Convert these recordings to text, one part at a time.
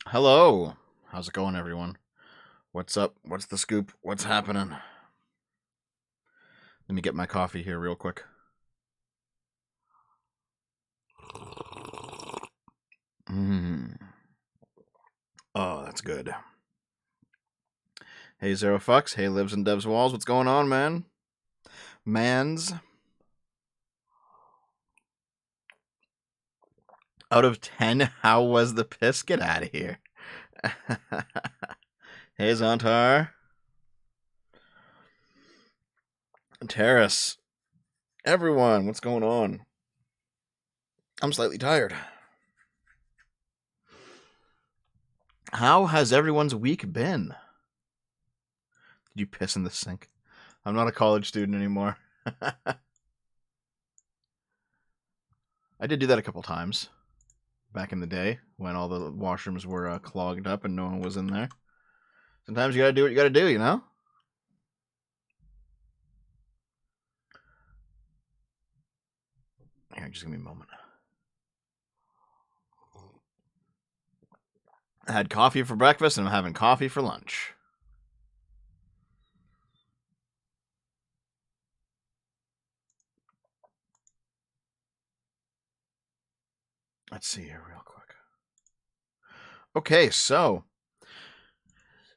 Hello. How's it going, everyone? What's up? What's the scoop? What's happening? Let me get my coffee here real quick. Mmm. Oh, that's good. Hey, Zero Fucks. Hey, Lives and Devs Walls. What's going on, man? Mans. Out of 10, how was the piss? Get out of here. Hey, Zontar. Terrace. Everyone, what's going on? I'm slightly tired. How has everyone's week been? Did you piss in the sink? I'm not a college student anymore. I did do that a couple times back in the day when all the washrooms were clogged up and no one was in there. Sometimes you gotta do what you gotta do, you know? Here, just give me a moment. I had coffee for breakfast and I'm having coffee for lunch. Let's see here real quick. Okay, so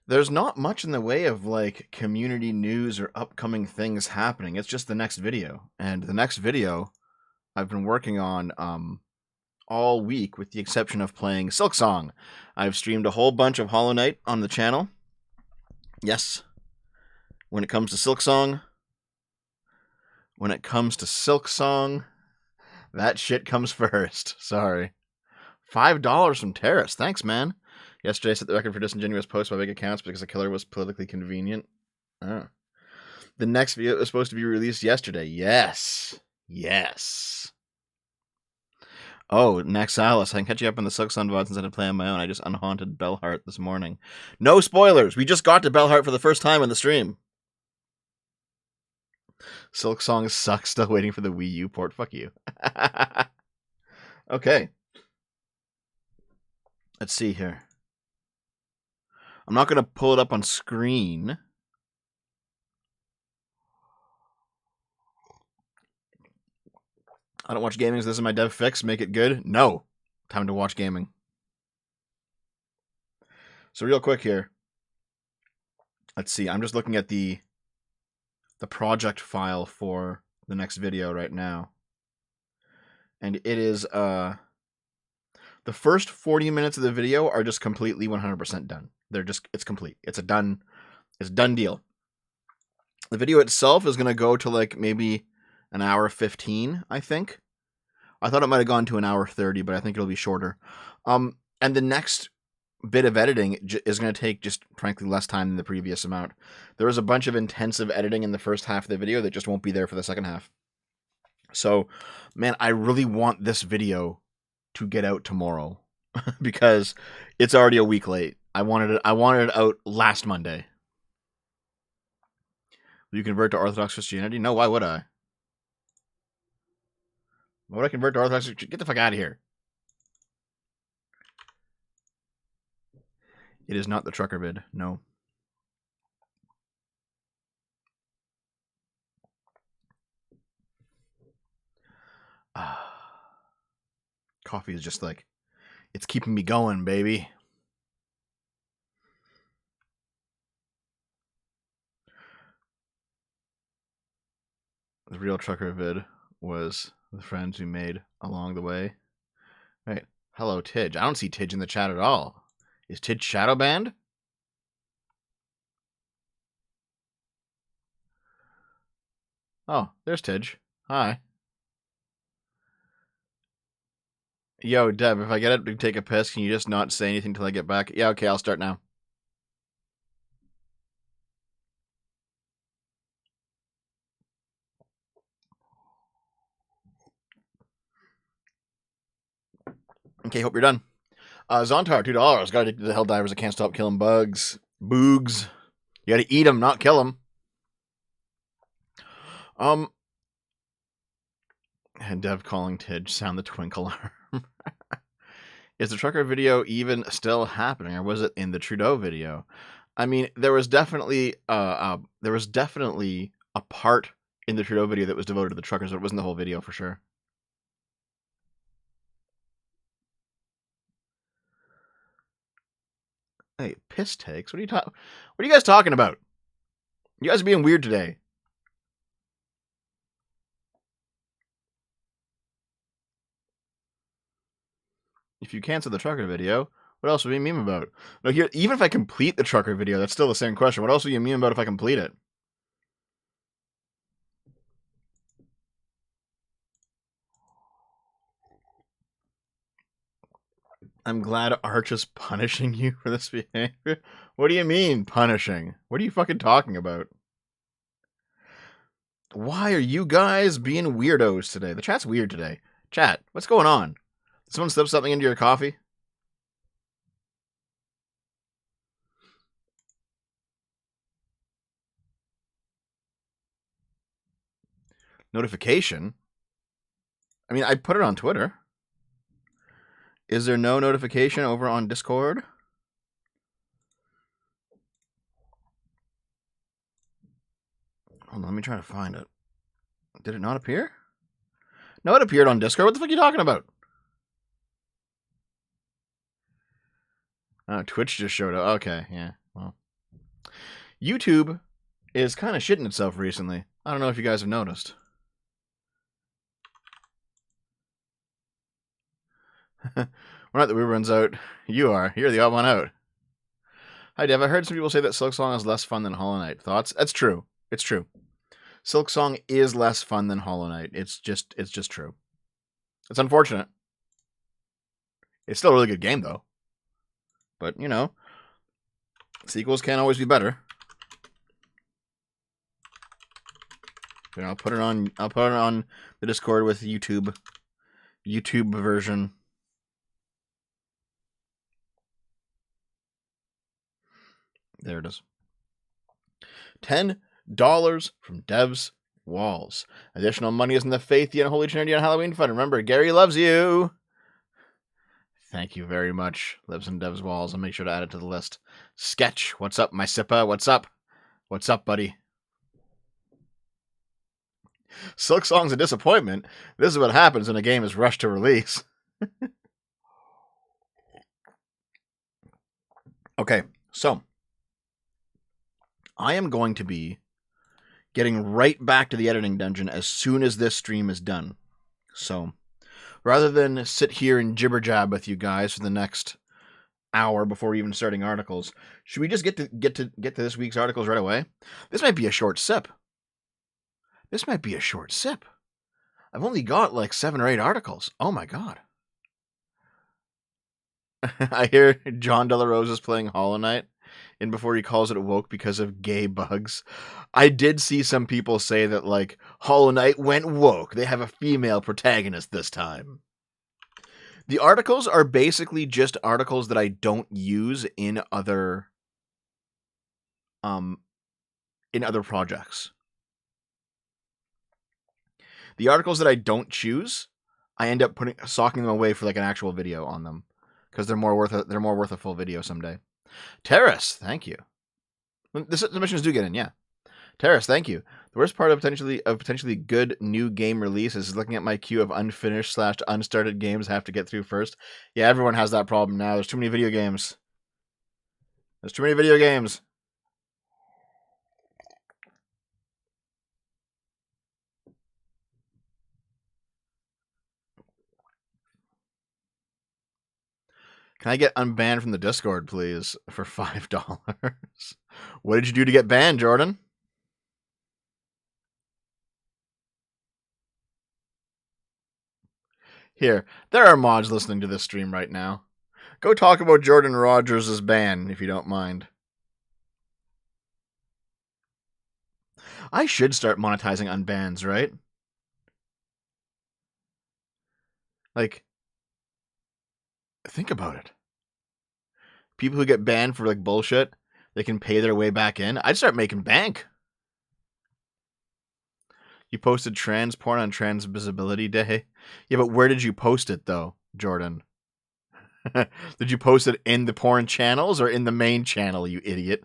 there's not much in the way of like community news or upcoming things happening. It's just the next video. And the next video I've been working on all week with the exception of playing Silksong. I've streamed a whole bunch of Hollow Knight on the channel. Yes. When it comes to Silksong, that shit comes first. Sorry. $5 from Terrace. Thanks, man. Yesterday I set the record for disingenuous posts by big accounts because the killer was politically convenient. Oh. The next video was supposed to be released yesterday. Yes. Oh, next Alice. I can catch you up on the Silksong VODs instead of playing on my own. I just unhaunted Bellheart this morning. No spoilers. We just got to Bellheart for the first time in the stream. Silksong sucks. Still waiting for the Wii U port. Fuck you. Okay. Let's see here. I'm not going to pull it up on screen. I don't watch gaming. This is my dev fix. Make it good. No. Time to watch gaming. So real quick here. Let's see. I'm just looking at the project file for the next video right now. And it is the first 40 minutes of the video are just completely 100% done. It's complete. It's a done deal. The video itself is going to go to like maybe an hour 15, I think. I thought it might have gone to an hour 30, but I think it'll be shorter. And the next bit of editing is going to take just frankly less time than the previous amount. There was a bunch of intensive editing in the first half of the video that just won't be there for the second half. So, man, I really want this video to get out tomorrow because it's already a week late. I wanted it out last Monday. Will you convert to Orthodox Christianity? No, why would I? Why would I convert to Orthodox? Get the fuck out of here. It is not the trucker vid. No. Coffee is just like, it's keeping me going, baby. The real trucker vid was the friends we made along the way. Right. Hello, Tidge. I don't see Tidge in the chat at all. Is Tidge shadow banned? Oh, there's Tidge. Hi. Yo, Deb, if I get up to take a piss, can you just not say anything till I get back? Yeah, okay, I'll start now. Okay, hope you're done. Zontar, $2. Gotta do the Helldivers. I can't stop killing bugs. Boogs. You gotta eat them, not kill them. And Dev calling Tidge, sound the twinkle alarm. Is the trucker video even still happening, or was it in the Trudeau video? I mean, there was definitely a part in the Trudeau video that was devoted to the truckers, but it wasn't the whole video for sure. Hey, piss takes. What are you guys talking about? You guys are being weird today. If you cancel the trucker video, what else would you meme about? No, here, even if I complete the trucker video, that's still the same question. What else will you meme about if I complete it? I'm glad Arch is punishing you for this behavior. What do you mean, punishing? What are you fucking talking about? Why are you guys being weirdos today? The chat's weird today. Chat, what's going on? Did someone slip something into your coffee? Notification? I mean, I put it on Twitter. Is there no notification over on Discord? Hold on, let me try to find it. Did it not appear? No, it appeared on Discord. What the fuck are you talking about? Oh, Twitch just showed up. Okay, yeah. Well, YouTube is kind of shitting itself recently. I don't know if you guys have noticed. We're not the runs out. You are. You're the odd one out. Hi, Dev. I heard some people say that Silksong is less fun than Hollow Knight. Thoughts? That's true. It's true. Silksong is less fun than Hollow Knight. It's just true. It's unfortunate. It's still a really good game, though. But, you know, sequels can't always be better. You know, I'll put it on the Discord with YouTube version. There it is. $10 from Dev's Walls. Additional money is in the Faith and Holy Trinity on Halloween Fun. Remember, Gary loves you. Thank you very much. Lives in Dev's Walls. I'll make sure to add it to the list. Sketch. What's up, my Sippa? What's up? What's up, buddy? Silksong's a disappointment. This is what happens when a game is rushed to release. Okay, so I am going to be getting right back to the editing dungeon as soon as this stream is done. So rather than sit here and jibber jab with you guys for the next hour before even starting articles, should we just get to this week's articles right away? This might be a short sip. I've only got like 7 or 8 articles. Oh my god. I hear John De La Rose is playing Hollow Knight, and before he calls it woke because of gay bugs. I did see some people say that, like, Hollow Knight went woke. They have a female protagonist this time. The articles are basically just articles that I don't use in other projects. The articles that I don't choose, I end up socking them away for like an actual video on them, because they're more worth a full video someday. Terrace, thank you. The submissions do get in, yeah. Terrace, thank you. The worst part of potentially good new game releases is looking at my queue of unfinished / unstarted games I have to get through first. Yeah, everyone has that problem now. There's too many video games. Can I get unbanned from the Discord, please, for $5? What did you do to get banned, Jordan? Here, there are mods listening to this stream right now. Go talk about Jordan Rogers' ban, if you don't mind. I should start monetizing unbans, right? Like, think about it. People who get banned for like bullshit, they can pay their way back in. I'd start making bank. You posted trans porn on Trans Visibility Day. Yeah, but where did you post it though, Jordan? Did you post it in the porn channels or in the main channel, you idiot?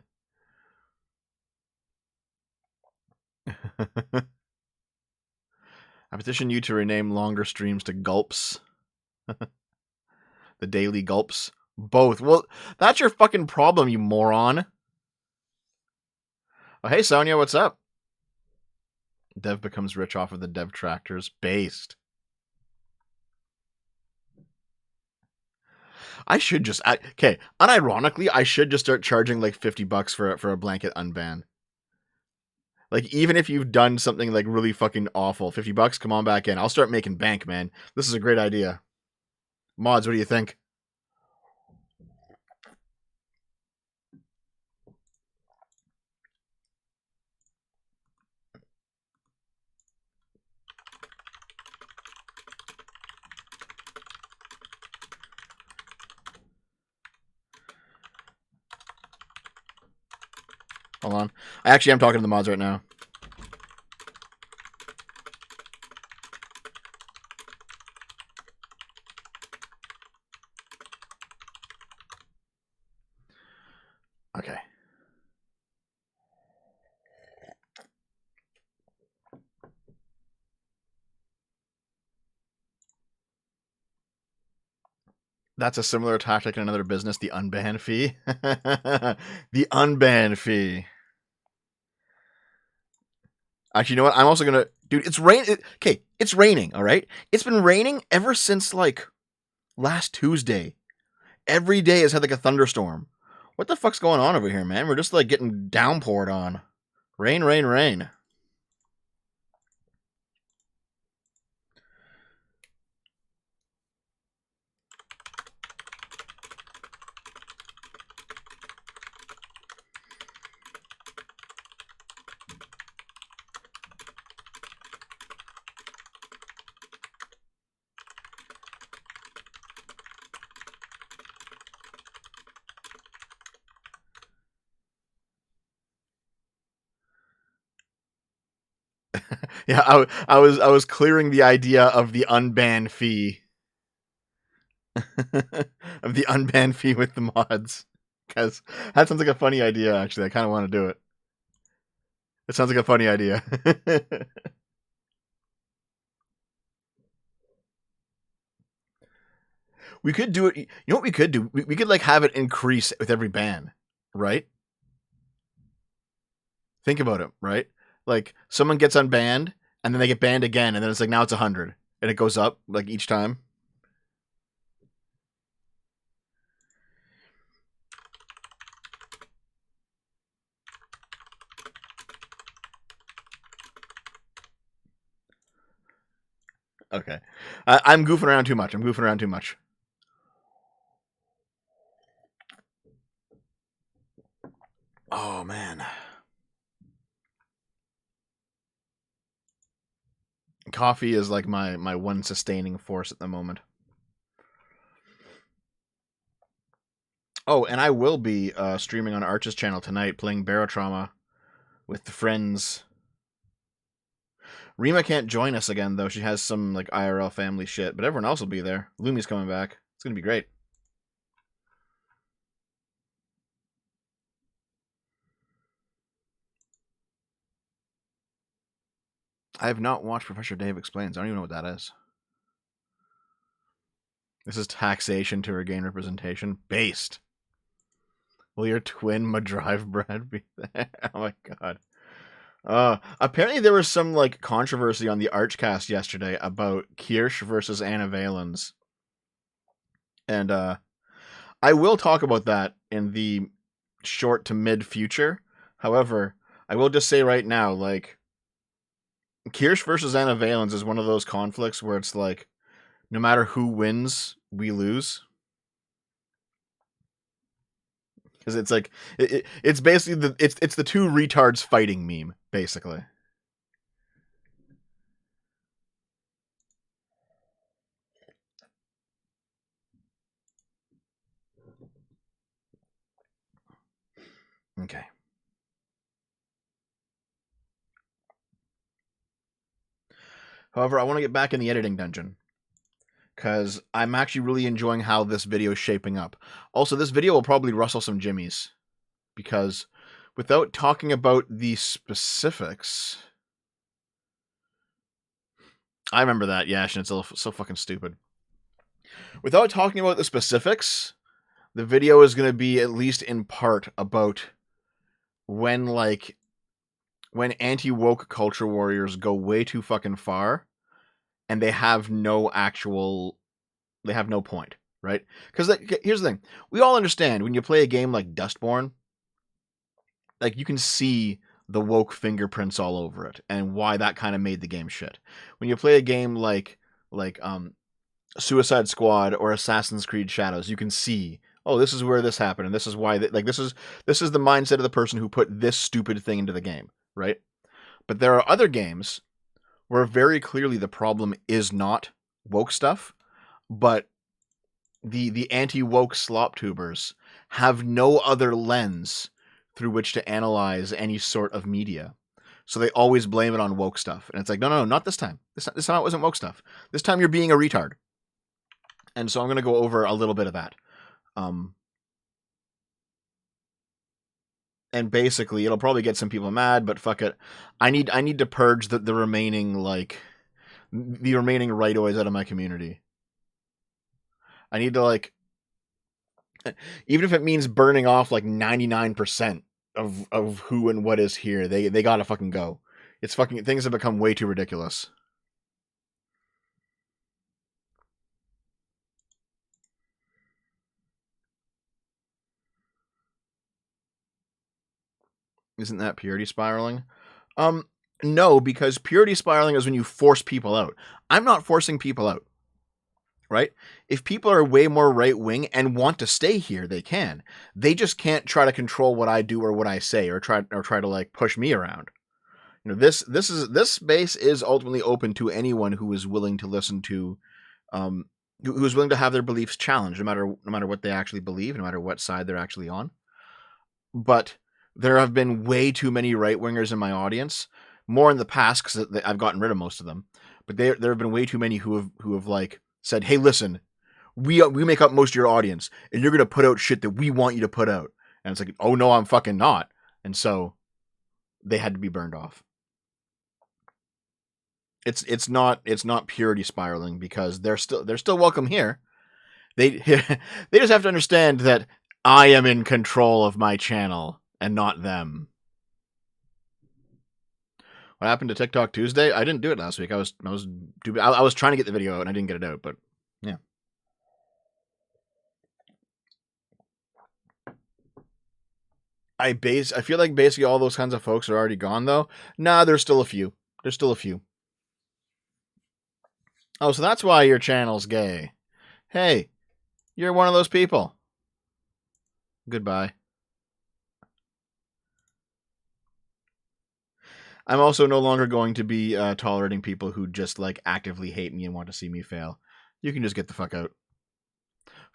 I petition you to rename longer streams to gulps. The daily gulps. Both. Well, that's your fucking problem, you moron. Oh, hey, Sonia, what's up? Dev becomes rich off of the dev tractors. Based. I should just... okay, unironically, I should just start charging like $50 for a blanket unban. Like, even if you've done something like really fucking awful, $50, come on back in. I'll start making bank, man. This is a great idea. Mods, what do you think? Hold on. I actually am talking to the mods right now. Okay. That's a similar tactic in another business, the unban fee. The unban fee. Actually, you know what? I'm also gonna... Dude, it's raining. Okay, it's raining, alright? It's been raining ever since, like, last Tuesday. Every day has had, like, a thunderstorm. What the fuck's going on over here, man? We're just, like, getting downpoured on. Rain, rain, rain. Yeah, I was clearing the idea of the unban fee. Of the unban fee with the mods. Because that sounds like a funny idea, actually. I kind of want to do it. It sounds like a funny idea. We could do it. You know what we could do? We could, like, have it increase with every ban, right? Think about it, right? Like, someone gets unbanned, and then they get banned again, and then it's like, now it's 100. And it goes up, like, each time. Okay. I'm goofing around too much. Oh, man. Coffee is like my one sustaining force at the moment. Oh, and I will be streaming on Arch's channel tonight, playing Barotrauma with the friends. Rima can't join us again, though. She has some, like, IRL family shit, but everyone else will be there. Lumi's coming back. It's gonna be great. I have not watched Professor Dave Explains. I don't even know what that is. This is taxation to regain representation. Based. Will your twin Madrive Brad be there? Oh my god. Apparently there was some, like, controversy on the Archcast yesterday about Kirsch versus Anna Valens. And I will talk about that in the short to mid future. However, I will just say right now, like, Kirsch versus Anna Valens is one of those conflicts where it's like, no matter who wins, we lose. Because it's like, it's basically it's the two retards fighting meme, basically. Okay. However, I want to get back in the editing dungeon. because I'm actually really enjoying how this video is shaping up. Also, this video will probably rustle some jimmies, because without talking about the specifics... I remember that, yeah, and it's so fucking stupid. Without talking about the specifics, the video is going to be at least in part about when anti-woke culture warriors go way too fucking far and they have no point, right? Because here's the thing. We all understand when you play a game like Dustborn, like, you can see the woke fingerprints all over it and why that kind of made the game shit. When you play a game like Suicide Squad or Assassin's Creed Shadows, you can see, oh, this is where this happened, and this is why. This is the mindset of the person who put this stupid thing into the game, right? But there are other games where very clearly the problem is not woke stuff, but the anti-woke slop tubers have no other lens through which to analyze any sort of media. So they always blame it on woke stuff. And it's like, no, not this time. This time it wasn't woke stuff. This time you're being a retard. And so I'm going to go over a little bit of that. And basically, it'll probably get some people mad, but fuck it. I need to purge the remaining, the remaining rightoids out of my community. I need to, even if it means burning off 99% of who and what is here, they gotta fucking go. Things have become way too ridiculous. Isn't that purity spiraling? No, because purity spiraling is when you force people out. I'm not forcing people out. Right? If people are way more right-wing and want to stay here, they can. They just can't try to control what I do or what I say, or try to push me around. You know, this space is ultimately open to anyone who is willing to listen to, who is willing to have their beliefs challenged, no matter what they actually believe, no matter what side they're actually on. But there have been way too many right-wingers in my audience, more in the past because I've gotten rid of most of them. But there have been way too many who have said, hey, listen, we make up most of your audience, and you're going to put out shit that we want you to put out. And it's like, oh, no, I'm fucking not. And so they had to be burned off. It's not purity spiraling, because they're still welcome here. They just have to understand that I am in control of my channel and not them. What happened to TikTok Tuesday? I didn't do it last week. I was trying to get the video out and I didn't get it out, but yeah. I feel like basically all those kinds of folks are already gone though. Nah, there's still a few. Oh, so that's why your channel's gay. Hey, you're one of those people. Goodbye. I'm also no longer going to be tolerating people who just actively hate me and want to see me fail. You can just get the fuck out.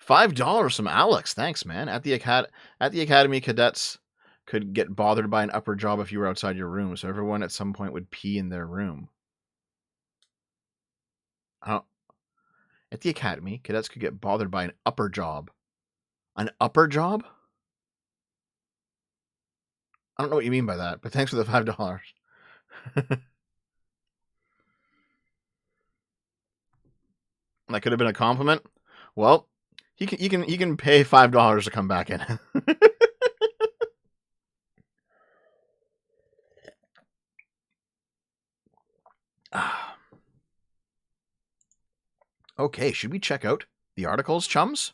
$5 from Alex. Thanks, man. At the academy, cadets could get bothered by an upper job if you were outside your room, so everyone at some point would pee in their room. At the academy, cadets could get bothered by an upper job. An upper job? I don't know what you mean by that, but thanks for the $5. That could have been a compliment. Well, he can pay $5 to come back in. Okay, should we check out the articles, chums?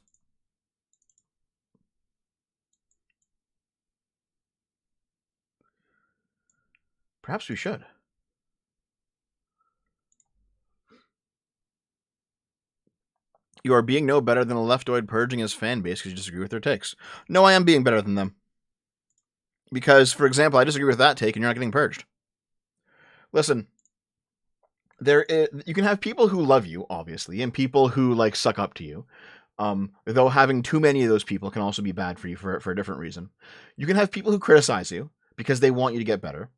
Perhaps we should. You are being no better than a leftoid purging his fan base because you disagree with their takes. No, I am being better than them. Because, for example, I disagree with that take and you're not getting purged. Listen, you can have people who love you, obviously, and people who suck up to you. Though having too many of those people can also be bad for you for a different reason. You can have people who criticize you because they want you to get better.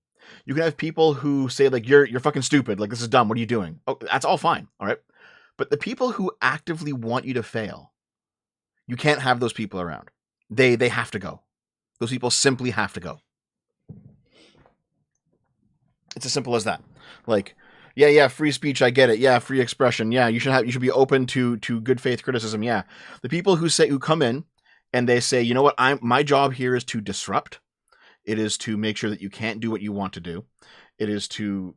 You can have people who say you're fucking stupid, this is dumb, what are you doing? Oh, that's all fine, all right? But the people who actively want you to fail, you can't have those people around. They have to go. Those people simply have to go. It's as simple as that. Like, yeah, free speech, I get it. Yeah, free expression. Yeah, you should be open to good faith criticism. Yeah. The people who come in and they say, you know what, my job here is to disrupt. It is to make sure that you can't do what you want to do. It is to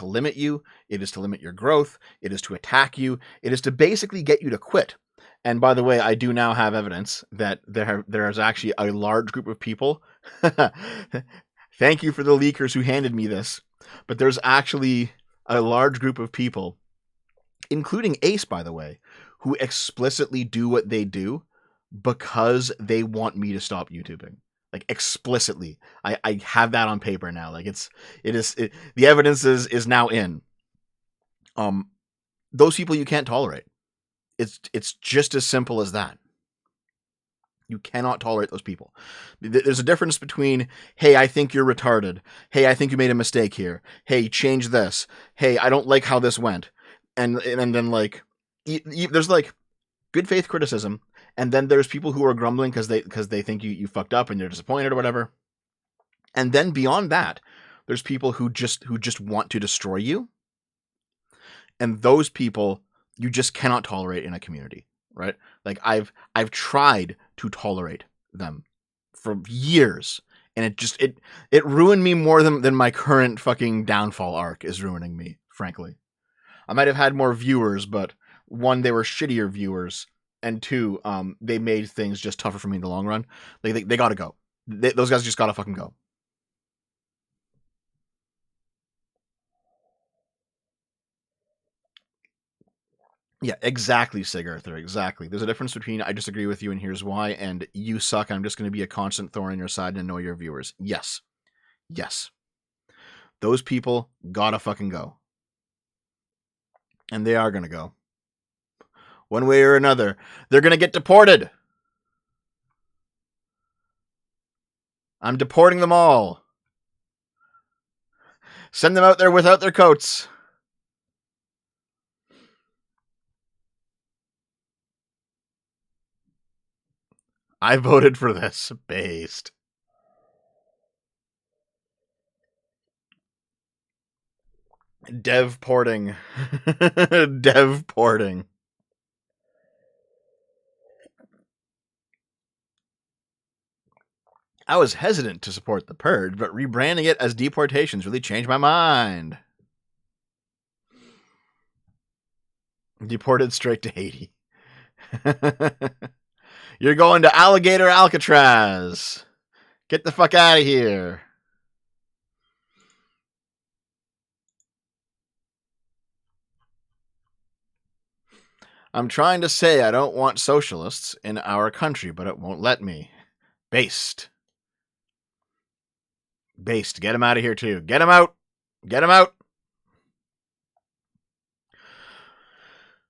limit you. It is to limit your growth. It is to attack you. It is to basically get you to quit. And by the way, I do now have evidence that there is actually a large group of people. Thank you for the leakers who handed me this. But there's actually a large group of people, including Ace, by the way, who explicitly do what they do because they want me to stop YouTubing. Like, explicitly. I have that on paper now. Like, the evidence is now in. Those people you can't tolerate. It's just as simple as that. You cannot tolerate those people. There's a difference between, hey, I think you're retarded. Hey, I think you made a mistake here. Hey, change this. Hey, I don't like how this went. And then, like, there's, like, good faith criticism. And then there's people who are grumbling because they think you fucked up and you're disappointed or whatever. And then beyond that, there's people who just want to destroy you. And those people you just cannot tolerate in a community, right? Like, I've tried to tolerate them for years, and it ruined me more than my current fucking downfall arc is ruining me, frankly. I might have had more viewers, but one, they were shittier viewers, and two, they made things just tougher for me in the long run. They gotta go. Those guys just gotta fucking go. Yeah, exactly, Sigarther, exactly. There's a difference between I disagree with you and here's why, and you suck, I'm just going to be a constant thorn in your side and annoy your viewers. Yes. Yes. Those people gotta fucking go. And they are going to go. One way or another. They're going to get deported. I'm deporting them all. Send them out there without their coats. I voted for this. Based. Dev porting. Dev porting. I was hesitant to support the purge, but rebranding it as deportations really changed my mind. Deported straight to Haiti. You're going to Alligator Alcatraz. Get the fuck out of here. I'm trying to say I don't want socialists in our country, but it won't let me. Based. Based. Get him out of here, too. Get him out. Get him out.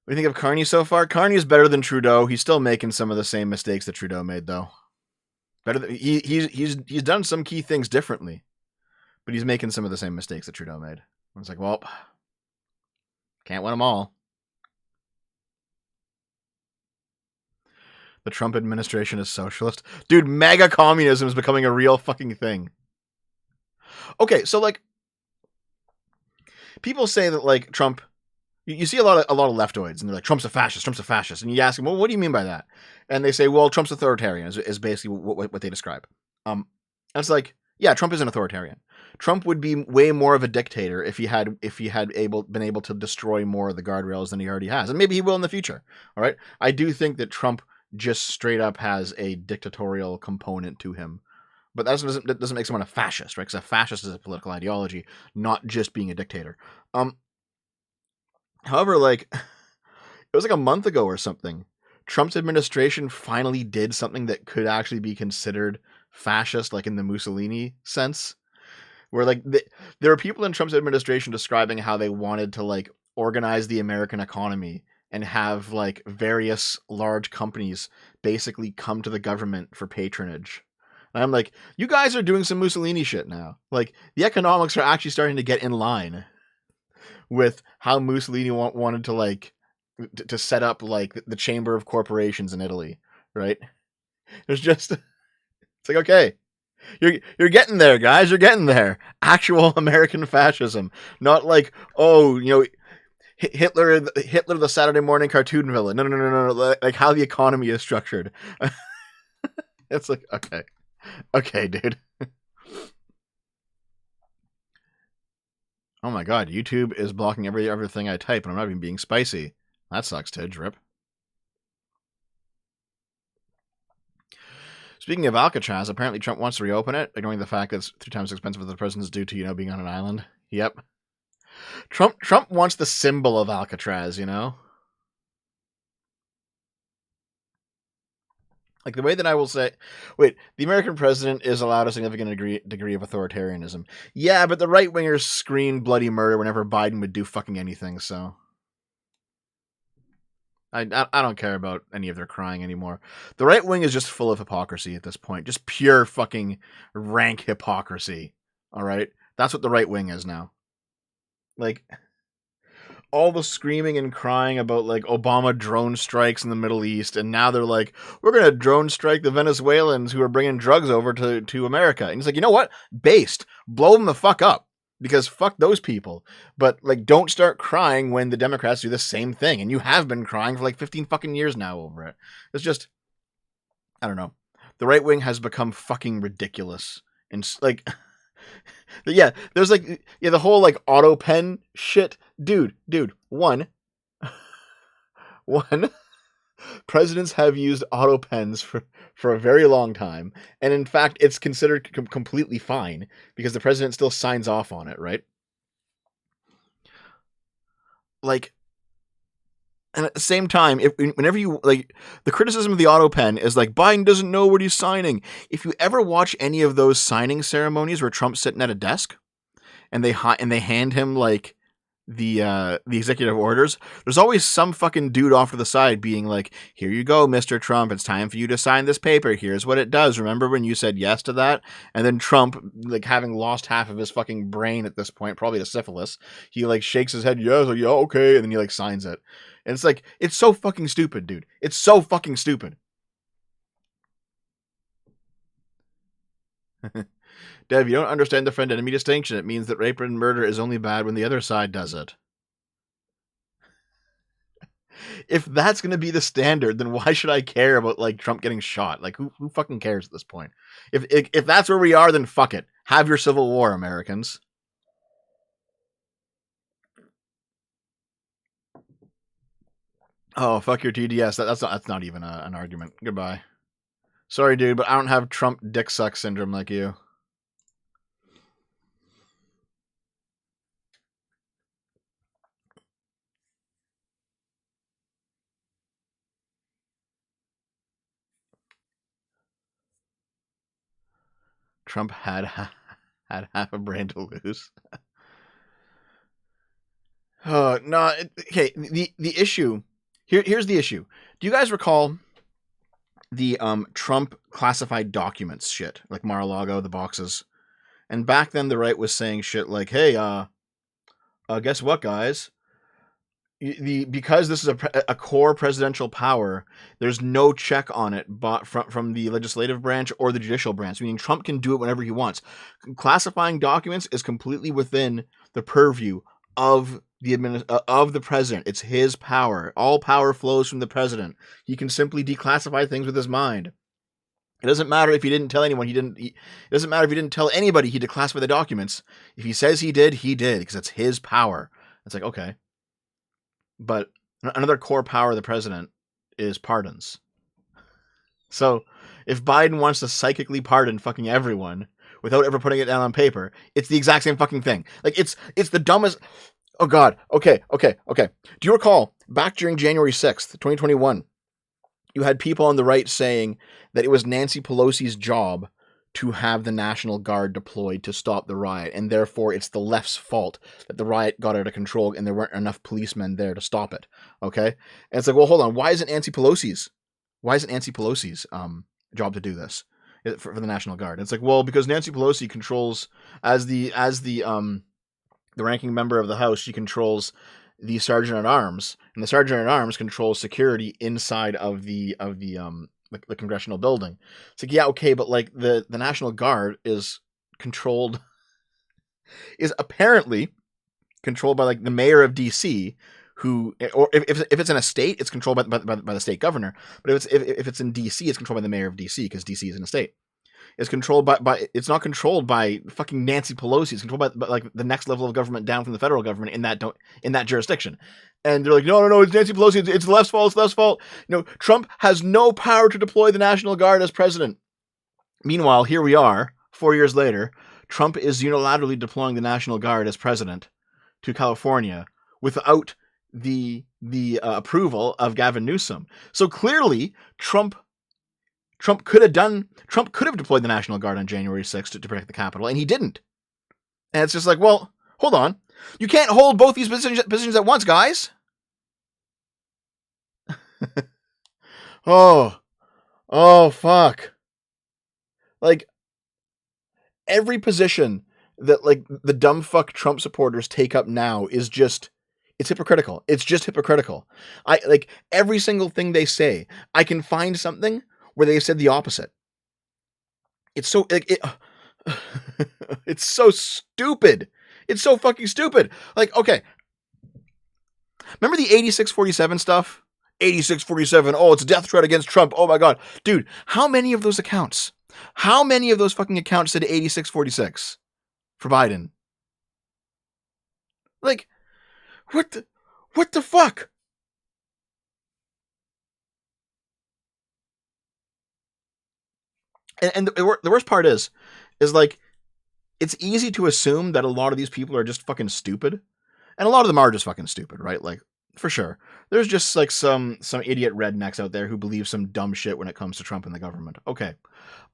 What do you think of Carney so far? Carney is better than Trudeau. He's still making some of the same mistakes that Trudeau made, though. Better than, he's done some key things differently, but he's making some of the same mistakes that Trudeau made. I was like, well, can't win them all. The Trump administration is socialist. Dude, MAGA communism is becoming a real fucking thing. Okay, so, like, people say that, like, Trump, you see a lot of leftoids, and they're like, Trump's a fascist, and you ask them, well, what do you mean by that? And they say, well, Trump's authoritarian, is basically what they describe. And it's like, yeah, Trump is an authoritarian. Trump would be way more of a dictator if he had been able to destroy more of the guardrails than he already has, and maybe he will in the future. All right, I do think that Trump just straight up has a dictatorial component to him, but that doesn't make someone a fascist, right? Because a fascist is a political ideology, not just being a dictator. However, like, it was like a month ago or something, Trump's administration finally did something that could actually be considered fascist, like in the Mussolini sense, where, like, there are people in Trump's administration describing how they wanted to, like, organize the American economy and have, like, various large companies basically come to the government for patronage. And I'm like, you guys are doing some Mussolini shit now. Like, the economics are actually starting to get in line with how Mussolini wanted to, like, to set up like the Chamber of Corporations in Italy, right? There's just it's like, okay, you're getting there, guys. You're getting there. Actual American fascism, not like, oh, Hitler the Saturday morning cartoon villain. No. Like how the economy is structured. It's like, okay, dude. Oh my god, YouTube is blocking everything I type, and I'm not even being spicy. That sucks, Tidge. Rip. Speaking of Alcatraz, apparently Trump wants to reopen it, ignoring the fact that it's 3 times expensive as the president's due to, being on an island. Yep. Trump wants the symbol of Alcatraz, Like the way that I will say, wait, the American president is allowed a significant degree of authoritarianism. Yeah, but the right wingers screamed bloody murder whenever Biden would do fucking anything, so I don't care about any of their crying anymore. The right wing is just full of hypocrisy at this point. Just pure fucking rank hypocrisy. All right? That's what the right wing is now. Like, all the screaming and crying about, like, Obama drone strikes in the Middle East, and now they're like, we're going to drone strike the Venezuelans who are bringing drugs over to America. And it's like, you know what? Based. Blow them the fuck up. Because fuck those people. But, like, don't start crying when the Democrats do the same thing. And you have been crying for, like, 15 fucking years now over it. It's just, I don't know. The right wing has become fucking ridiculous. And, like, yeah, there's, like, the whole, like, auto pen shit. Dude, one, presidents have used auto pens for a very long time, and in fact, it's considered completely fine because the president still signs off on it, right? Like, and at the same time, whenever you, like, the criticism of the auto pen is like, Biden doesn't know what he's signing. If you ever watch any of those signing ceremonies where Trump's sitting at a desk and they hand him, like, the executive orders, there's always some fucking dude off to the side being like, here you go, Mr. Trump, it's time for you to sign this paper. Here's what it does. Remember when you said yes to that? And then Trump, like, having lost half of his fucking brain at this point, probably to syphilis, he, like, shakes his head, yes, yeah, okay, and then he, like, signs it. And it's like, it's so fucking stupid, dude. It's so fucking stupid. Dev, you don't understand the friend-enemy distinction. It means that rape and murder is only bad when the other side does it. If that's going to be the standard, then why should I care about, like, Trump getting shot? Like, who fucking cares at this point? If that's where we are, then fuck it. Have your civil war, Americans. Oh, fuck your TDS. That's not even an argument. Goodbye. Sorry, dude, but I don't have Trump dick suck syndrome like you. Trump had half a brain to lose. No. Okay. The issue here's the issue. Do you guys recall the Trump classified documents shit, like Mar-a-Lago, the boxes? And back then, the right was saying shit like, "Hey, guess what, guys? Because this is a core presidential power, there's no check on it from the legislative branch or the judicial branch, meaning Trump can do it whenever he wants. Classifying documents is completely within the purview of the president. It's his power. All power flows from the president. He can simply declassify things with his mind. It doesn't matter if he didn't tell anyone. It doesn't matter if he didn't tell anybody he declassified the documents. If he says he did, because it's his power. It's like, okay. But another core power of the president is pardons. So if Biden wants to psychically pardon fucking everyone without ever putting it down on paper, it's the exact same fucking thing. Like, it's the dumbest. Oh God. Okay. Do you recall back during January 6th, 2021, you had people on the right saying that it was Nancy Pelosi's job to have the National Guard deployed to stop the riot, and therefore it's the left's fault that the riot got out of control and there weren't enough policemen there to stop it. Okay? And it's like, well, hold on. Why isn't Nancy Pelosi's job to do this for the National Guard? It's like, well, because Nancy Pelosi controls, as the ranking member of the House, she controls the sergeant at arms, and the sergeant at arms controls security inside of the congressional building. It's like, yeah, okay, but like the National Guard is apparently controlled by like the mayor of DC, who, or if it's in a state, it's controlled by the state governor. But if it's in DC, it's controlled by the mayor of DC, because DC is in a state. It's controlled by it's not controlled by fucking Nancy Pelosi. It's controlled by like the next level of government down from the federal government in that jurisdiction. And they're like, no, it's Nancy Pelosi. It's the left's fault. It's the left's fault. Trump has no power to deploy the National Guard as president. Meanwhile, here we are, 4 years later. Trump is unilaterally deploying the National Guard as president to California without the approval of Gavin Newsom. So clearly, Trump could have deployed the National Guard on January 6th to protect the Capitol, and he didn't. And it's just like, well, hold on. You can't hold both these positions at once, guys. Oh, fuck. Like, every position that like the dumb fuck Trump supporters take up now is just, it's hypocritical. It's just hypocritical. I like every single thing they say. I can find something where they said the opposite. It's so it's so stupid. It's so fucking stupid. Like, okay, remember the 8647 stuff? 8647. Oh, it's a death threat against Trump. Oh my god, dude, how many of those accounts? How many of those fucking accounts said 8646 for Biden? Like, what the fuck? And the worst part is like, it's easy to assume that a lot of these people are just fucking stupid. And a lot of them are just fucking stupid, right? Like, for sure. There's just like some idiot rednecks out there who believe some dumb shit when it comes to Trump and the government. Okay.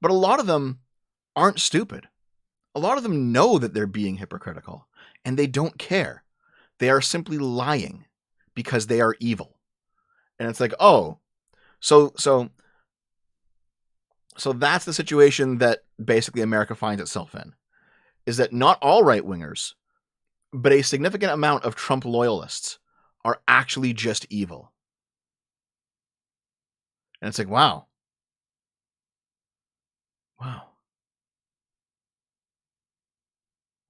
But a lot of them aren't stupid. A lot of them know that they're being hypocritical, and they don't care. They are simply lying because they are evil. And it's like, oh, so that's the situation that basically America finds itself in, is that not all right-wingers, but a significant amount of Trump loyalists are actually just evil. And it's like, wow.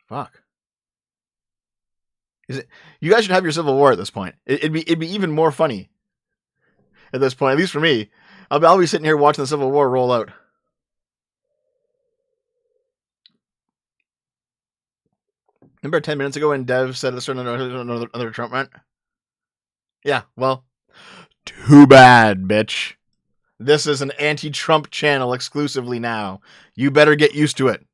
Fuck. Is it? You guys should have your Civil War at this point. It'd be even more funny at this point, at least for me. I'll be sitting here watching the Civil War roll out. Remember 10 minutes ago when Dev said let's start another Trump rant? Yeah, well, too bad, bitch. This is an anti-Trump channel exclusively now. You better get used to it.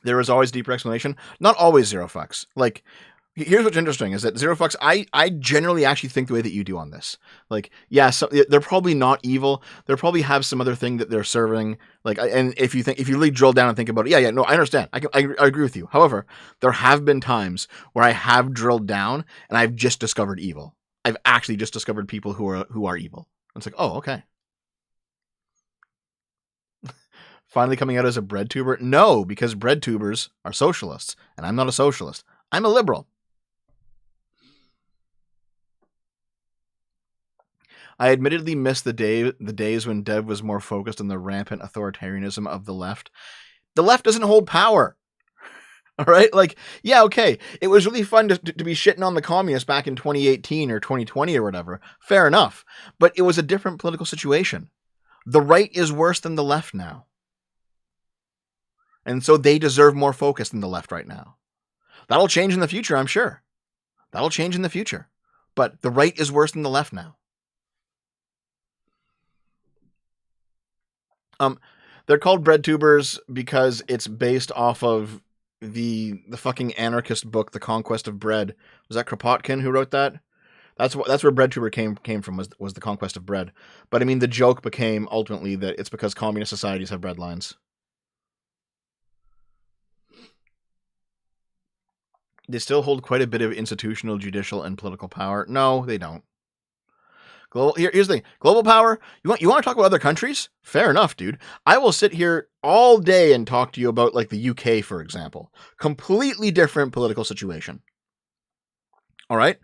There is always deeper explanation. Not always zero fucks. Like, here's what's interesting is that zero fucks, I generally actually think the way that you do on this. Like, yeah, so they're probably not evil. They'll probably have some other thing that they're serving. Like, and if you really drill down and think about it, yeah, no, I understand. I agree with you. However, there have been times where I have drilled down and I've just discovered evil. I've actually just discovered people who are evil. It's like, oh, okay. Finally coming out as a bread tuber? No, because bread tubers are socialists, and I'm not a socialist. I'm a liberal. I admittedly miss the days when Dev was more focused on the rampant authoritarianism of the left. The left doesn't hold power. All right? Like, yeah, okay. It was really fun to be shitting on the communists back in 2018 or 2020 or whatever. Fair enough. But it was a different political situation. The right is worse than the left now. And so they deserve more focus than the left right now. That'll change in the future, I'm sure. That'll change in the future. But the right is worse than the left now. They're called bread tubers because it's based off of the fucking anarchist book, The Conquest of Bread. Was that Kropotkin who wrote that? That's where bread tuber came from, was The Conquest of Bread. But I mean, the joke became ultimately that it's because communist societies have bread lines. They still hold quite a bit of institutional, judicial, and political power. No, they don't. Here's the thing. Global power, you want to talk about other countries? Fair enough, dude. I will sit here all day and talk to you about like the UK, for example. Completely different political situation. All right,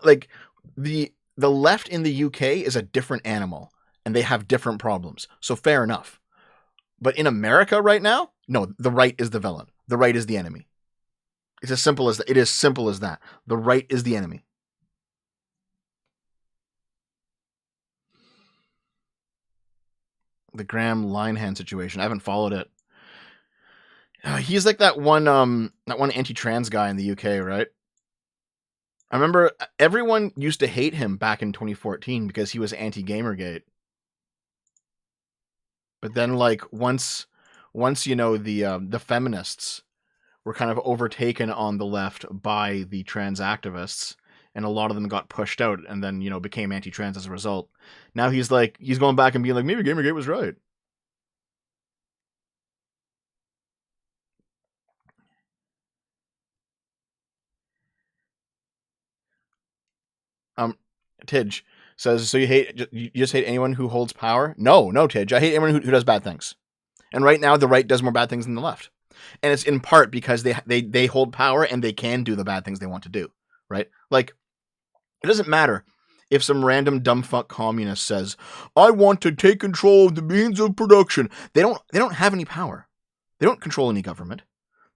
like the left in the UK is a different animal, and they have different problems. So fair enough. But in America right now, no, the right is the villain. The right is the enemy. It's as simple as that. It is simple as that. The right is the enemy. The Graham Linehan situation. I haven't followed it. He's like that one anti-trans guy in the UK, right? I remember everyone used to hate him back in 2014 because he was anti-Gamergate. But then, like, once you know, the feminists were kind of overtaken on the left by the trans activists, and a lot of them got pushed out, and then, you know, became anti-trans as a result. Now he's going back and being like, maybe Gamergate was right. Tidge says, so you just hate anyone who holds power? No, Tidge. I hate anyone who does bad things. And right now, the right does more bad things than the left. And it's in part because they hold power and they can do the bad things they want to do, right? Like, it doesn't matter if some random dumb fuck communist says, I want to take control of the means of production. They don't have any power. They don't control any government.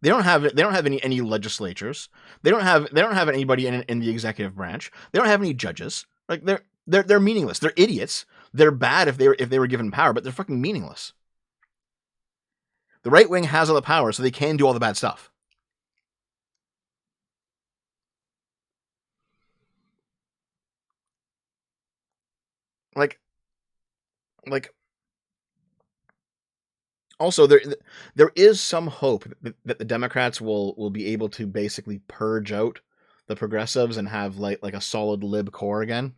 They don't have any legislatures. They don't have anybody in the executive branch. They don't have any judges. Like, they're meaningless. They're idiots. They're bad if they were given power, but they're fucking meaningless. The right wing has all the power, so they can do all the bad stuff. Like, also there is some hope that the Democrats will be able to basically purge out the progressives and have like a solid lib core again.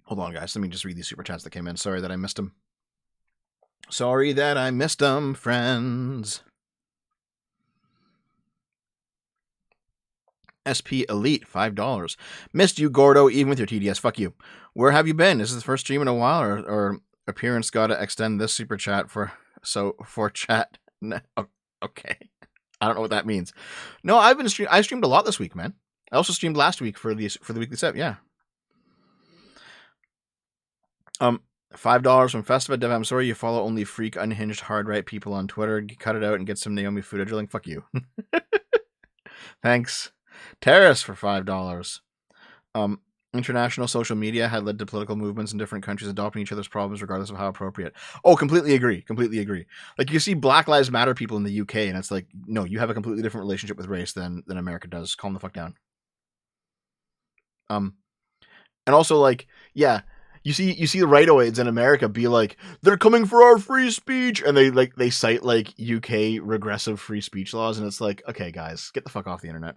Hold on, guys. Let me just read these super chats that came in. Sorry that I missed them. Sorry that I missed them, friends. SP Elite, $5. Missed you, Gordo, even with your TDS. Fuck you. Where have you been? Is this the first stream in a while, or appearance gotta extend this super chat for chat? No, okay. I don't know what that means. No, I streamed a lot this week, man. I also streamed last week for the weekly set, yeah. $5 from Festiva. Dev, I'm sorry you follow only freak, unhinged, hard right people on Twitter. Cut it out and get some Naomi footage link. Fuck you. Thanks. Terrace for $5. International social media had led to political movements in different countries adopting each other's problems regardless of how appropriate. Oh, completely agree. Like, you see Black Lives Matter people in the UK, and it's like, no, you have a completely different relationship with race than America does. Calm the fuck down. And also, like, yeah, you see the rightoids in America be like, they're coming for our free speech, and they cite like UK regressive free speech laws, and it's like, okay, guys, get the fuck off the internet.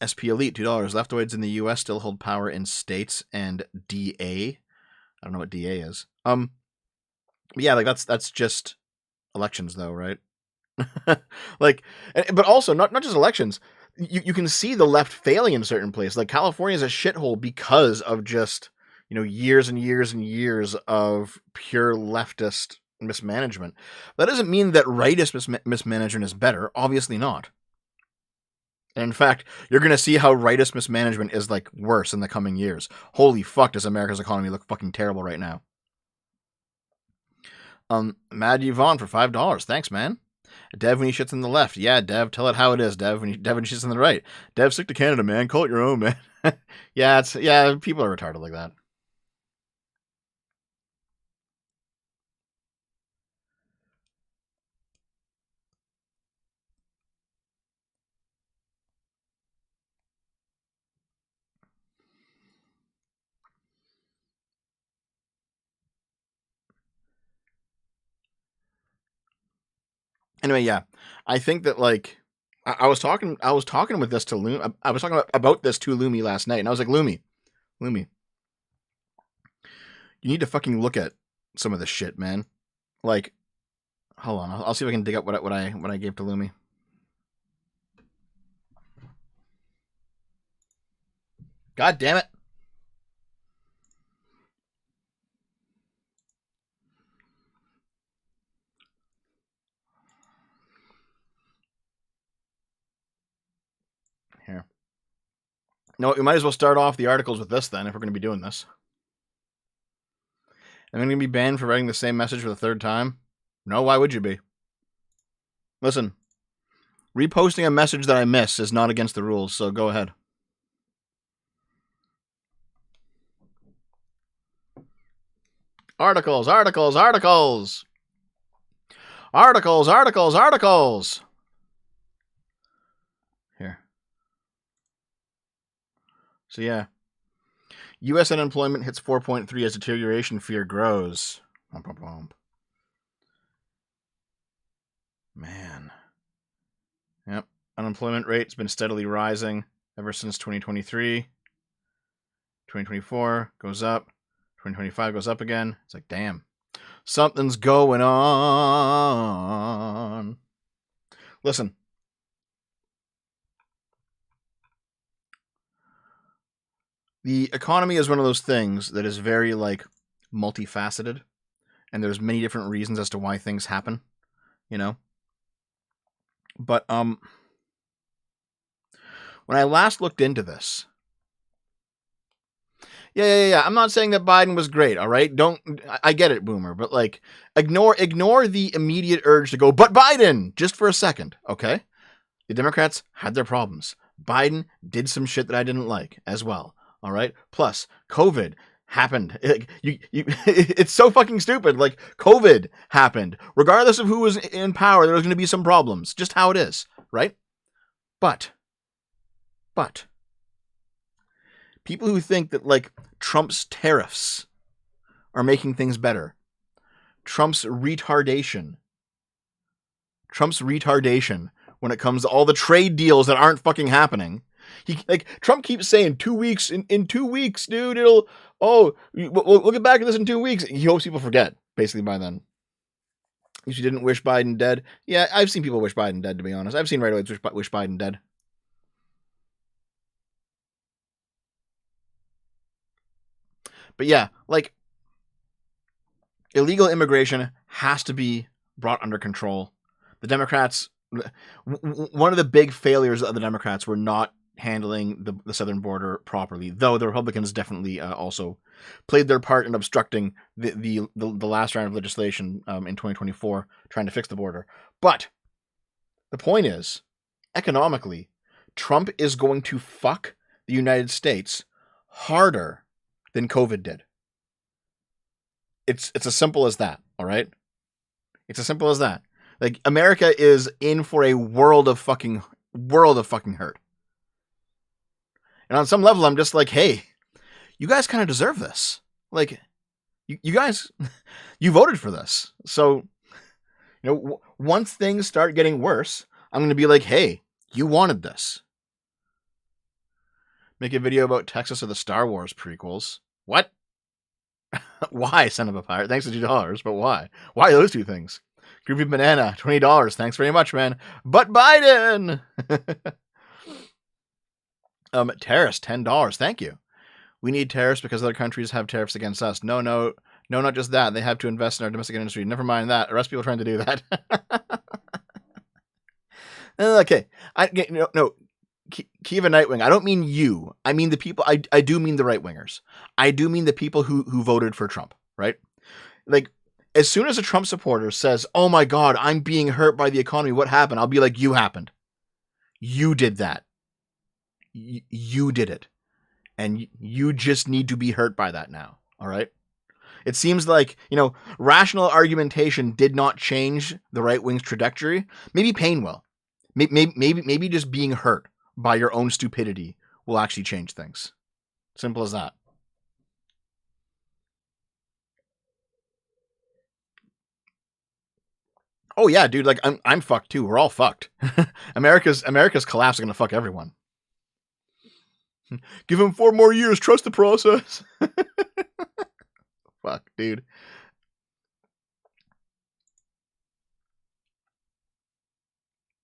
SP Elite, $2. Leftoids in the US still hold power in states and DA. I don't know what DA is. Yeah, like that's just elections though, right? Like, but also not just elections. You can see the left failing in certain places. Like, California is a shithole because of just, you know, years and years and years of pure leftist mismanagement. That doesn't mean that rightist mismanagement is better. Obviously not. And in fact, you're going to see how rightist mismanagement is like worse in the coming years. Holy fuck, does America's economy look fucking terrible right now? Mad Yvonne for $5. Thanks, man. Dev, when he shits on the left. Yeah, Dev, tell it how it is, Dev. When he shits on the right. Dev, stick to Canada, man. Call it your own, man. Yeah, people are retarded like that. Anyway, yeah, I think that, like, I was talking with this to Lumi. I was talking about this to Lumi last night, and I was like, Lumi, you need to fucking look at some of this shit, man. Like, hold on, I'll see if I can dig up what I gave to Lumi. God damn it. Here. No, we might as well start off the articles with this then, if we're going to be doing this. Am I going to be banned for writing the same message for the third time? No, why would you be? Listen, reposting a message that I miss is not against the rules, so go ahead. Articles, articles, articles! Articles, articles, articles! Here. So yeah. U.S. unemployment hits 4.3 as deterioration fear grows. Man. Yep. Unemployment rate's been steadily rising ever since 2023. 2024 goes up. 2025 goes up again. It's like, damn. Something's going on. Listen. The economy is one of those things that is very, like, multifaceted. And there's many different reasons as to why things happen. You know? But, when I last looked into this... Yeah. I'm not saying that Biden was great, all right? I get it, Boomer, but, like, ignore the immediate urge to go, but Biden, just for a second, okay? The Democrats had their problems. Biden did some shit that I didn't like as well, all right? Plus, COVID happened. It's so fucking stupid. Like, COVID happened. Regardless of who was in power, there was going to be some problems. Just how it is, right? But, people who think that, like, Trump's tariffs are making things better, Trump's retardation when it comes to all the trade deals that aren't fucking happening. Trump keeps saying 2 weeks, in 2 weeks, dude, we'll get back to this in 2 weeks. He hopes people forget, basically, by then. If you didn't wish Biden dead. Yeah, I've seen people wish Biden dead, to be honest. I've seen right-away wish Biden dead. But yeah, like, illegal immigration has to be brought under control. The Democrats, one of the big failures of the Democrats were not handling the southern border properly, though the Republicans definitely also played their part in obstructing the last round of legislation in 2024, trying to fix the border. But the point is, economically, Trump is going to fuck the United States harder than COVID did. It's as simple as that, all right? It's as simple as that. Like, America is in for a world of fucking hurt. And on some level, I'm just like, hey, you guys kind of deserve this. Like, you guys, you voted for this. So, once things start getting worse, I'm going to be like, hey, you wanted this. Make a video about Texas or the Star Wars prequels. What? Why, son of a pirate? Thanks for $2, but why? Why those two things? Groovy Banana, $20. Thanks very much, man. But Biden! Tariffs, $10. Thank you. We need tariffs because other countries have tariffs against us. No, not just that. They have to invest in our domestic industry. Never mind that. Arrest people trying to do that. Okay. No. Kiva Nightwing, I don't mean you. I mean the people. I do mean the right wingers. I do mean the people who voted for Trump, right? Like, as soon as a Trump supporter says, oh my God, I'm being hurt by the economy, what happened? I'll be like, you happened. You did that. You did it. And you just need to be hurt by that now, all right? It seems like, rational argumentation did not change the right wing's trajectory. Maybe pain will. Maybe just being hurt by your own stupidity will actually change things. Simple as that. Oh yeah, dude, like I'm fucked too. We're all fucked. America's collapse is gonna fuck everyone. Give him 4 more years, trust the process. Fuck, dude.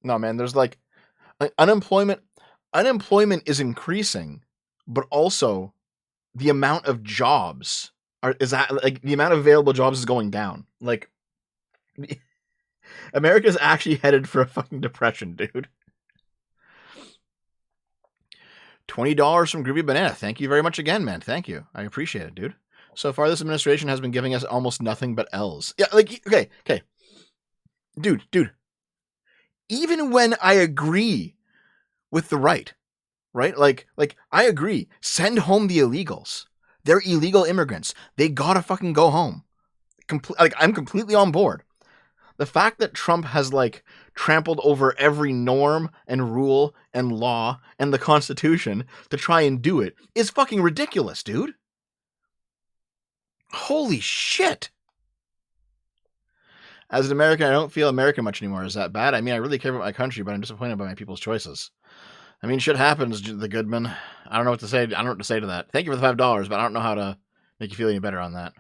No, man, there's like unemployment is increasing, but also the amount of jobs is that like the amount of available jobs is going down. Like America's actually headed for a fucking depression, dude. $20 from Groovy Banana. Thank you very much again, man. Thank you. I appreciate it, dude. So far, this administration has been giving us almost nothing but L's. Yeah, like, okay. Dude. Even when I agree with the right? Like, I agree. Send home the illegals. They're illegal immigrants. They gotta fucking go home. I'm completely on board. The fact that Trump has, like, trampled over every norm and rule and law and the Constitution to try and do it is fucking ridiculous, dude. Holy shit. As an American, I don't feel American much anymore. Is that bad? I mean, I really care about my country, but I'm disappointed by my people's choices. I mean, shit happens, the Goodman. I don't know what to say. I don't know what to say to that. Thank you for the $5, but I don't know how to make you feel any better on that.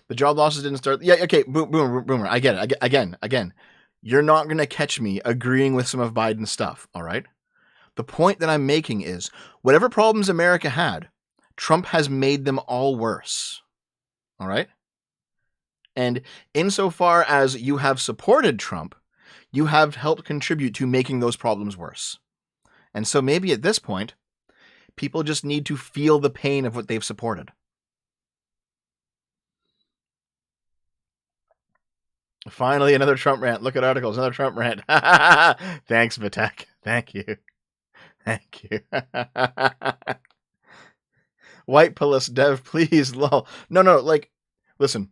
The job losses didn't start. Yeah, okay, boomer. I get it. Again. You're not going to catch me agreeing with some of Biden's stuff, all right? The point that I'm making is whatever problems America had, Trump has made them all worse, all right? And insofar as you have supported Trump, you have helped contribute to making those problems worse. And so maybe at this point, people just need to feel the pain of what they've supported. Finally, another Trump rant. Look at articles. Another Trump rant. Thanks, Vitek. Thank you. White Pillis Dev, please. Lol. No. Like, listen.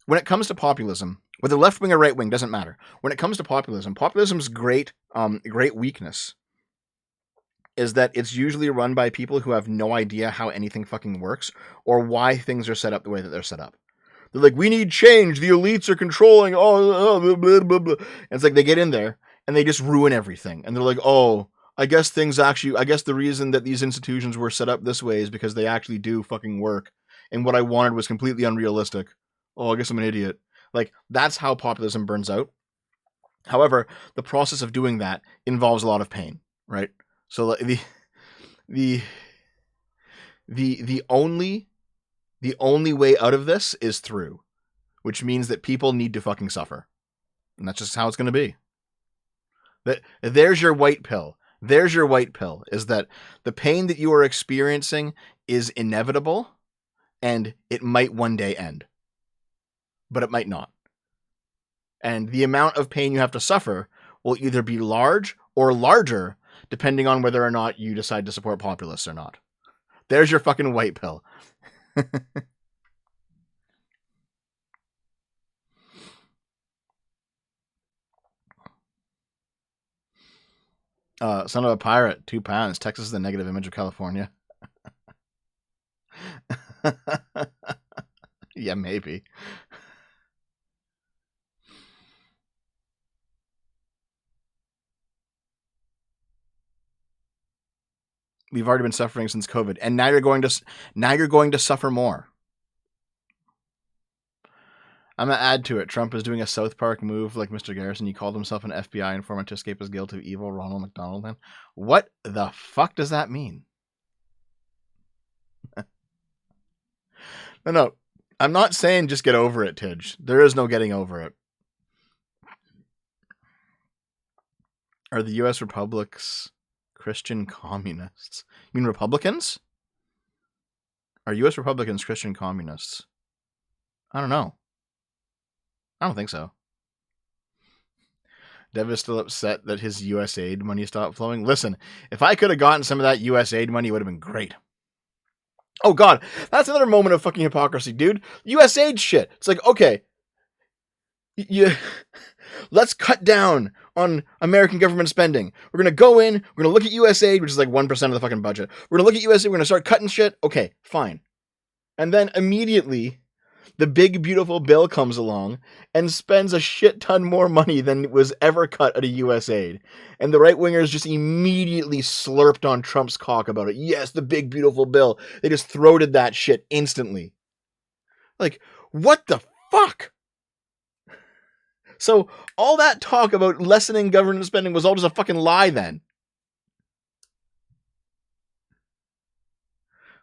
When it comes to populism, whether left wing or right wing doesn't matter. When it comes to populism's great weakness is that it's usually run by people who have no idea how anything fucking works or why things are set up the way that they're set up. They're like, we need change. The elites are controlling. Blah, blah, blah. And it's like they get in there and they just ruin everything. And they're like, I guess the reason that these institutions were set up this way is because they actually do fucking work. And what I wanted was completely unrealistic. I guess I'm an idiot. Like, that's how populism burns out. However, the process of doing that involves a lot of pain, right? So the only way out of this is through, which means that people need to fucking suffer. And that's just how it's going to be. There's your white pill. There's your white pill, is that the pain that you are experiencing is inevitable and it might one day end. But it might not. And the amount of pain you have to suffer will either be large or larger, depending on whether or not you decide to support populists or not. There's your fucking white pill. Son of a pirate, 2 pounds. Texas is the negative image of California. Yeah, maybe. We've already been suffering since COVID, and now you're going to suffer more. I'm gonna add to it. Trump is doing a South Park move like Mr. Garrison. He called himself an FBI informant to escape his guilt of evil Ronald McDonald. Then, what the fuck does that mean? No. I'm not saying just get over it, Tidge. There is no getting over it. Are the U.S. republics Christian communists? You mean Republicans? Are U.S. Republicans Christian communists? I don't know. I don't think so. Dev is still upset that his U.S. aid money stopped flowing. Listen, if I could have gotten some of that U.S. aid money, it would have been great. Oh, God. That's another moment of fucking hypocrisy, dude. U.S. aid shit. It's like, okay. Let's cut down on American government spending. We're going to go in. We're going to look at U.S. aid, which is like 1% of the fucking budget. We're going to look at U.S. aid. We're going to start cutting shit. Okay, fine. And then immediately, the big, beautiful bill comes along and spends a shit ton more money than was ever cut out of U.S. aid. And the right-wingers just immediately slurped on Trump's cock about it. Yes, the big, beautiful bill. They just throated that shit instantly. Like, what the fuck? So all that talk about lessening government spending was all just a fucking lie then.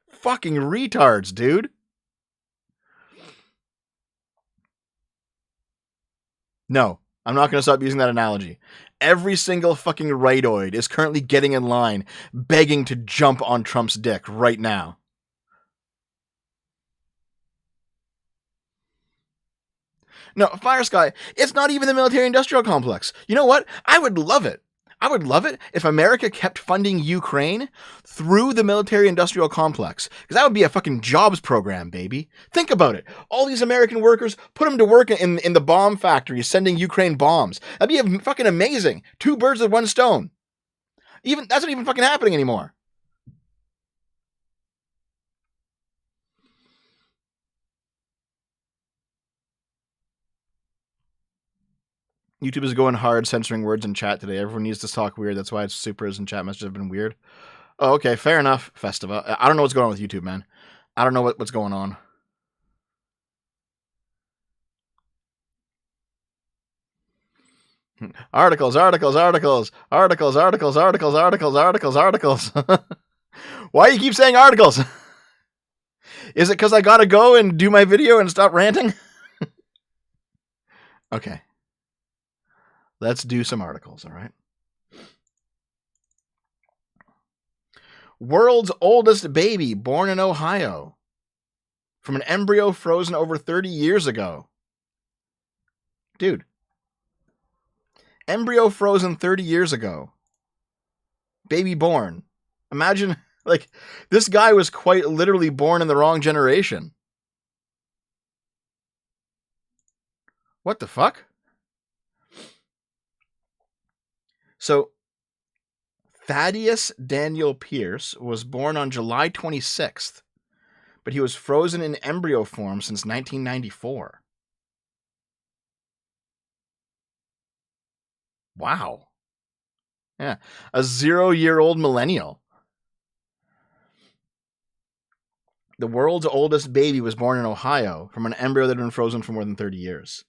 Fucking retards, dude. No, I'm not going to stop using that analogy. Every single fucking rightoid is currently getting in line, begging to jump on Trump's dick right now. No, Firesky, it's not even the military-industrial complex. You know what? I would love it. I would love it if America kept funding Ukraine through the military-industrial complex. Because that would be a fucking jobs program, baby. Think about it. All these American workers, put them to work in the bomb factories, sending Ukraine bombs. That'd be fucking amazing. 2 birds with 1 stone. That's not even fucking happening anymore. YouTube is going hard censoring words in chat today. Everyone needs to talk weird. That's why its supers and chat messages have been weird. Oh, okay. Fair enough, Festiva. I don't know what's going on with YouTube, man. I don't know what's going on. Articles. Why you keep saying articles? Is it because I gotta go and do my video and stop ranting? Okay. Let's do some articles, all right? World's oldest baby born in Ohio from an embryo frozen over 30 years ago. Dude. Embryo frozen 30 years ago. Baby born. Imagine, like, this guy was quite literally born in the wrong generation. What the fuck? So, Thaddeus Daniel Pierce was born on July 26th, but he was frozen in embryo form since 1994. Wow. Yeah, a 0-year-old millennial. The world's oldest baby was born in Ohio from an embryo that had been frozen for more than 30 years.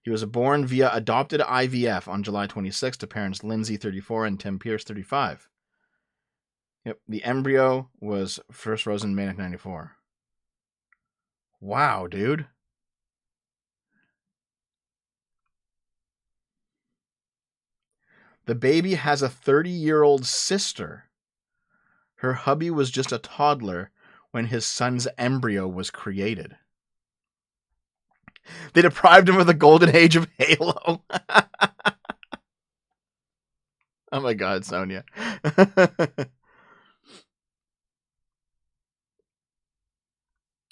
He was born via adopted IVF on July 26 to parents Lindsay, 34, and Tim Pierce, 35. Yep, the embryo was first frozen in May 1994. Wow, dude. The baby has a 30-year-old sister. Her hubby was just a toddler when his son's embryo was created. They deprived him of the golden age of Halo. Oh my god, Sonia. I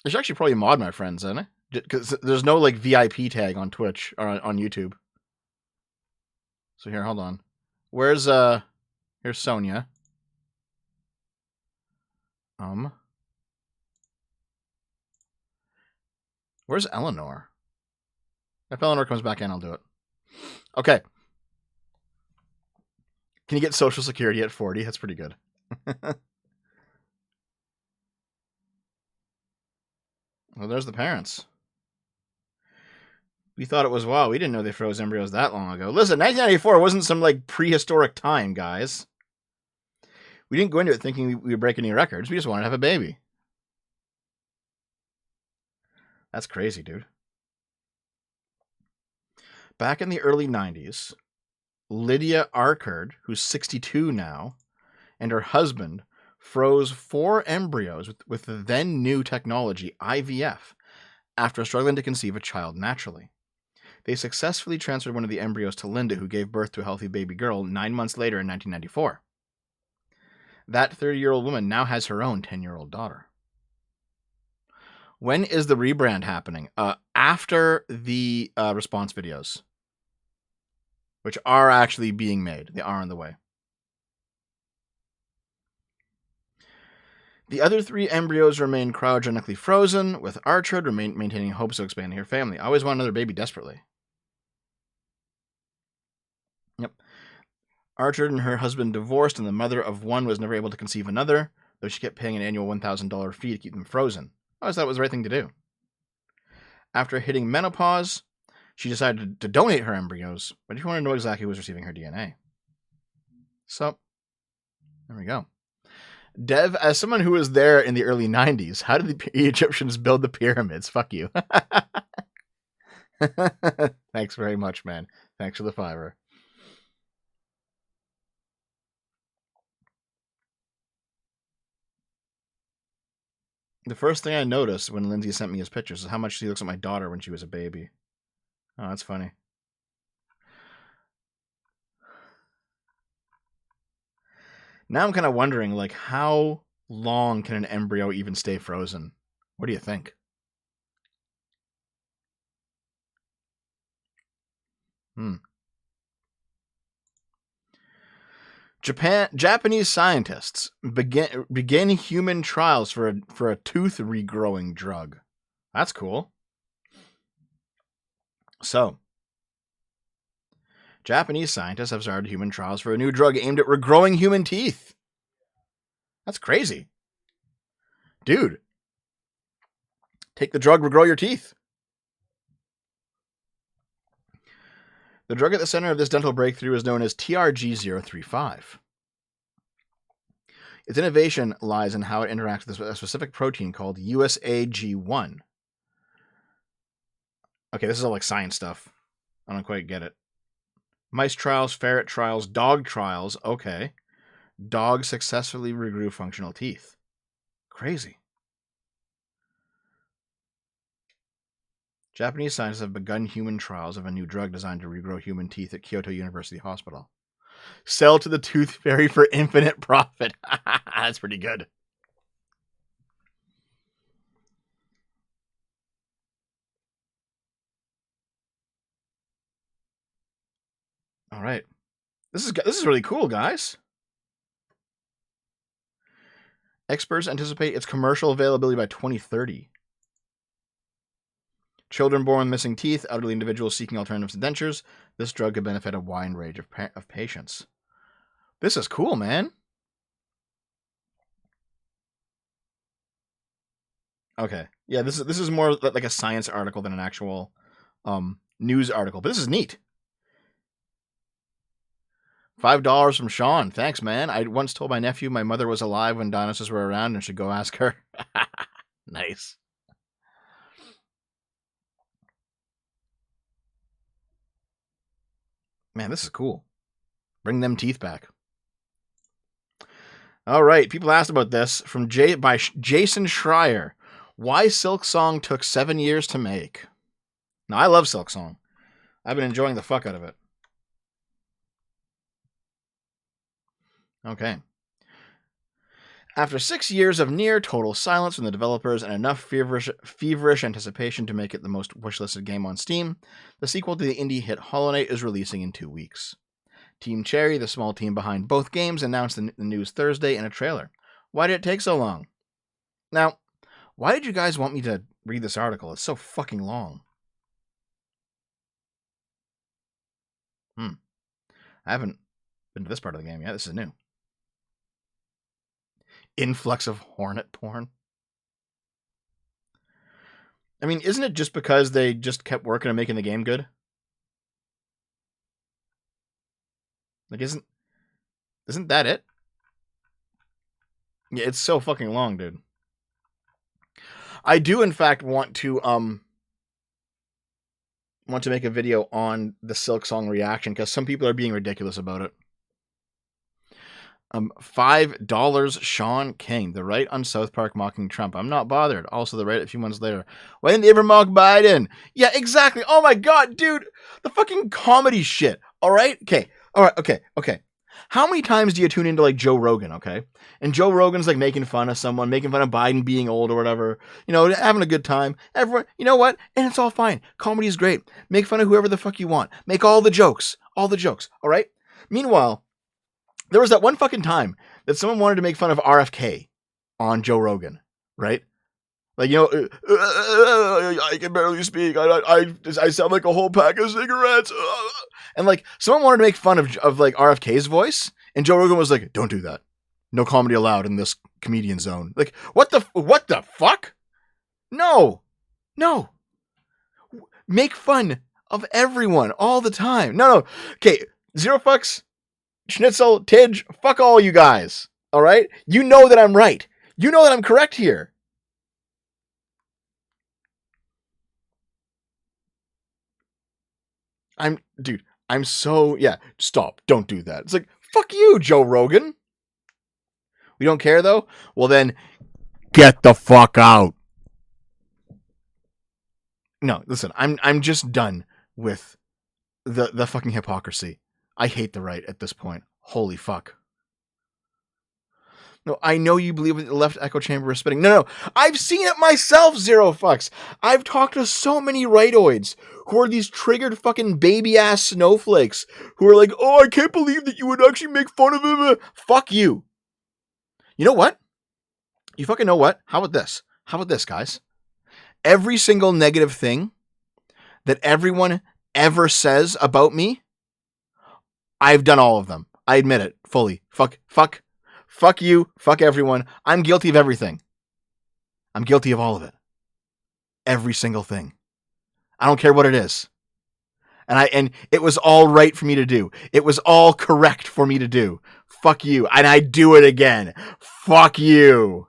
should actually probably mod my friends, isn't it? Because there's no like VIP tag on Twitch or on YouTube. So here, hold on. Here's Sonia. Where's Eleanor? If Eleanor comes back in, I'll do it. Okay. Can you get Social Security at 40? That's pretty good. Well, there's the parents. We thought it was, wow, we didn't know they froze embryos that long ago. Listen, 1994 wasn't some, like, prehistoric time, guys. We didn't go into it thinking we would break any records. We just wanted to have a baby. That's crazy, dude. Back in the early 90s, Lydia Arkard, who's 62 now, and her husband froze 4 embryos with the then new technology, IVF, after struggling to conceive a child naturally. They successfully transferred one of the embryos to Linda, who gave birth to a healthy baby girl 9 months later in 1994. That 30-year-old woman now has her own 10-year-old daughter. When is the rebrand happening? After the response videos, which are actually being made. They are on the way. The other 3 embryos remain cryogenically frozen, with Arkard maintaining hopes of expanding her family. I always want another baby desperately. Yep. Arkard and her husband divorced, and the mother of one was never able to conceive another, though she kept paying an annual $1,000 fee to keep them frozen. I always thought it was the right thing to do. After hitting menopause, she decided to donate her embryos, but if you want to know exactly who was receiving her DNA. So, there we go. Dev, as someone who was there in the early 90s, how did the Egyptians build the pyramids? Fuck you. Thanks very much, man. Thanks for the $5. The first thing I noticed when Lindsay sent me his pictures is how much she looks like my daughter when she was a baby. Oh, that's funny. Now I'm kind of wondering, like, how long can an embryo even stay frozen? What do you think? Japanese scientists begin human trials for a tooth regrowing drug. That's cool. So, Japanese scientists have started human trials for a new drug aimed at regrowing human teeth. That's crazy. Dude, take the drug, regrow your teeth. The drug at the center of this dental breakthrough is known as TRG-035. Its innovation lies in how it interacts with a specific protein called USAG1. Okay, this is all like science stuff. I don't quite get it. Mice trials, ferret trials, dog trials. Okay. Dogs successfully regrew functional teeth. Crazy. Japanese scientists have begun human trials of a new drug designed to regrow human teeth at Kyoto University Hospital. Sell to the tooth fairy for infinite profit. That's pretty good. All right. This is really cool, guys. Experts anticipate its commercial availability by 2030. Children born with missing teeth, elderly individuals seeking alternatives to dentures. This drug could benefit a wide range of patients. This is cool, man. Okay. Yeah, this is more like a science article than an actual news article, but this is neat. $5 from Sean. Thanks, man. I once told my nephew my mother was alive when dinosaurs were around and should go ask her. Nice. Man, this is cool. Bring them teeth back. All right. People asked about this from by Jason Schreier. Why Silksong took 7 years to make. Now, I love Silksong. I've been enjoying the fuck out of it. Okay. After 6 years of near total silence from the developers and enough feverish anticipation to make it the most wishlisted game on Steam, the sequel to the indie hit Hollow Knight is releasing in 2 weeks. Team Cherry, the small team behind both games, announced the news Thursday in a trailer. Why did it take so long? Now, why did you guys want me to read this article? It's so fucking long. I haven't been to this part of the game yet. This is new. Influx of hornet porn. I mean, isn't it just because they just kept working on making the game good? Like, isn't that it? Yeah, it's so fucking long, dude. I do, in fact, want to make a video on the Silksong reaction because some people are being ridiculous about it. $5, Sean King. The right on South Park mocking Trump. I'm not bothered. Also, the right a few months later. Why didn't they ever mock Biden? Yeah, exactly. Oh my god, dude. The fucking comedy shit. All right? Okay. All right. Okay. How many times do you tune into like Joe Rogan, okay? And Joe Rogan's like making fun of someone, making fun of Biden being old or whatever, you know, having a good time. Everyone, you know what? And it's all fine. Comedy is great. Make fun of whoever the fuck you want. Make all the jokes, all right? Meanwhile, there was that one fucking time that someone wanted to make fun of RFK on Joe Rogan, right? Like, you know, I can barely speak. I sound like a whole pack of cigarettes. And like, someone wanted to make fun of like RFK's voice, and Joe Rogan was like, "Don't do that. No comedy allowed in this comedian zone." Like, what the fuck? No. make fun of everyone all the time. No. Okay, Zero Fucks, Schnitzel, Tidge, fuck all you guys. All right? You know that I'm right. You know that I'm correct here. I'm so, yeah, stop. Don't do that. It's like, fuck you, Joe Rogan. We don't care, though? Well, then, get the fuck out. No, listen, I'm just done with the fucking hypocrisy. I hate the right at this point. Holy fuck. No, I know you believe what the left echo chamber is spitting. No. I've seen it myself, Zero Fucks. I've talked to so many rightoids who are these triggered fucking baby-ass snowflakes who are like, oh, I can't believe that you would actually make fun of him. Fuck you. You know what? You fucking know what? How about this? How about this, guys? Every single negative thing that everyone ever says about me, I've done all of them. I admit it fully. Fuck you. Fuck everyone. I'm guilty of everything. I'm guilty of all of it. Every single thing. I don't care what it is. And it was all right for me to do. It was all correct for me to do. Fuck you. And I do it again. Fuck you.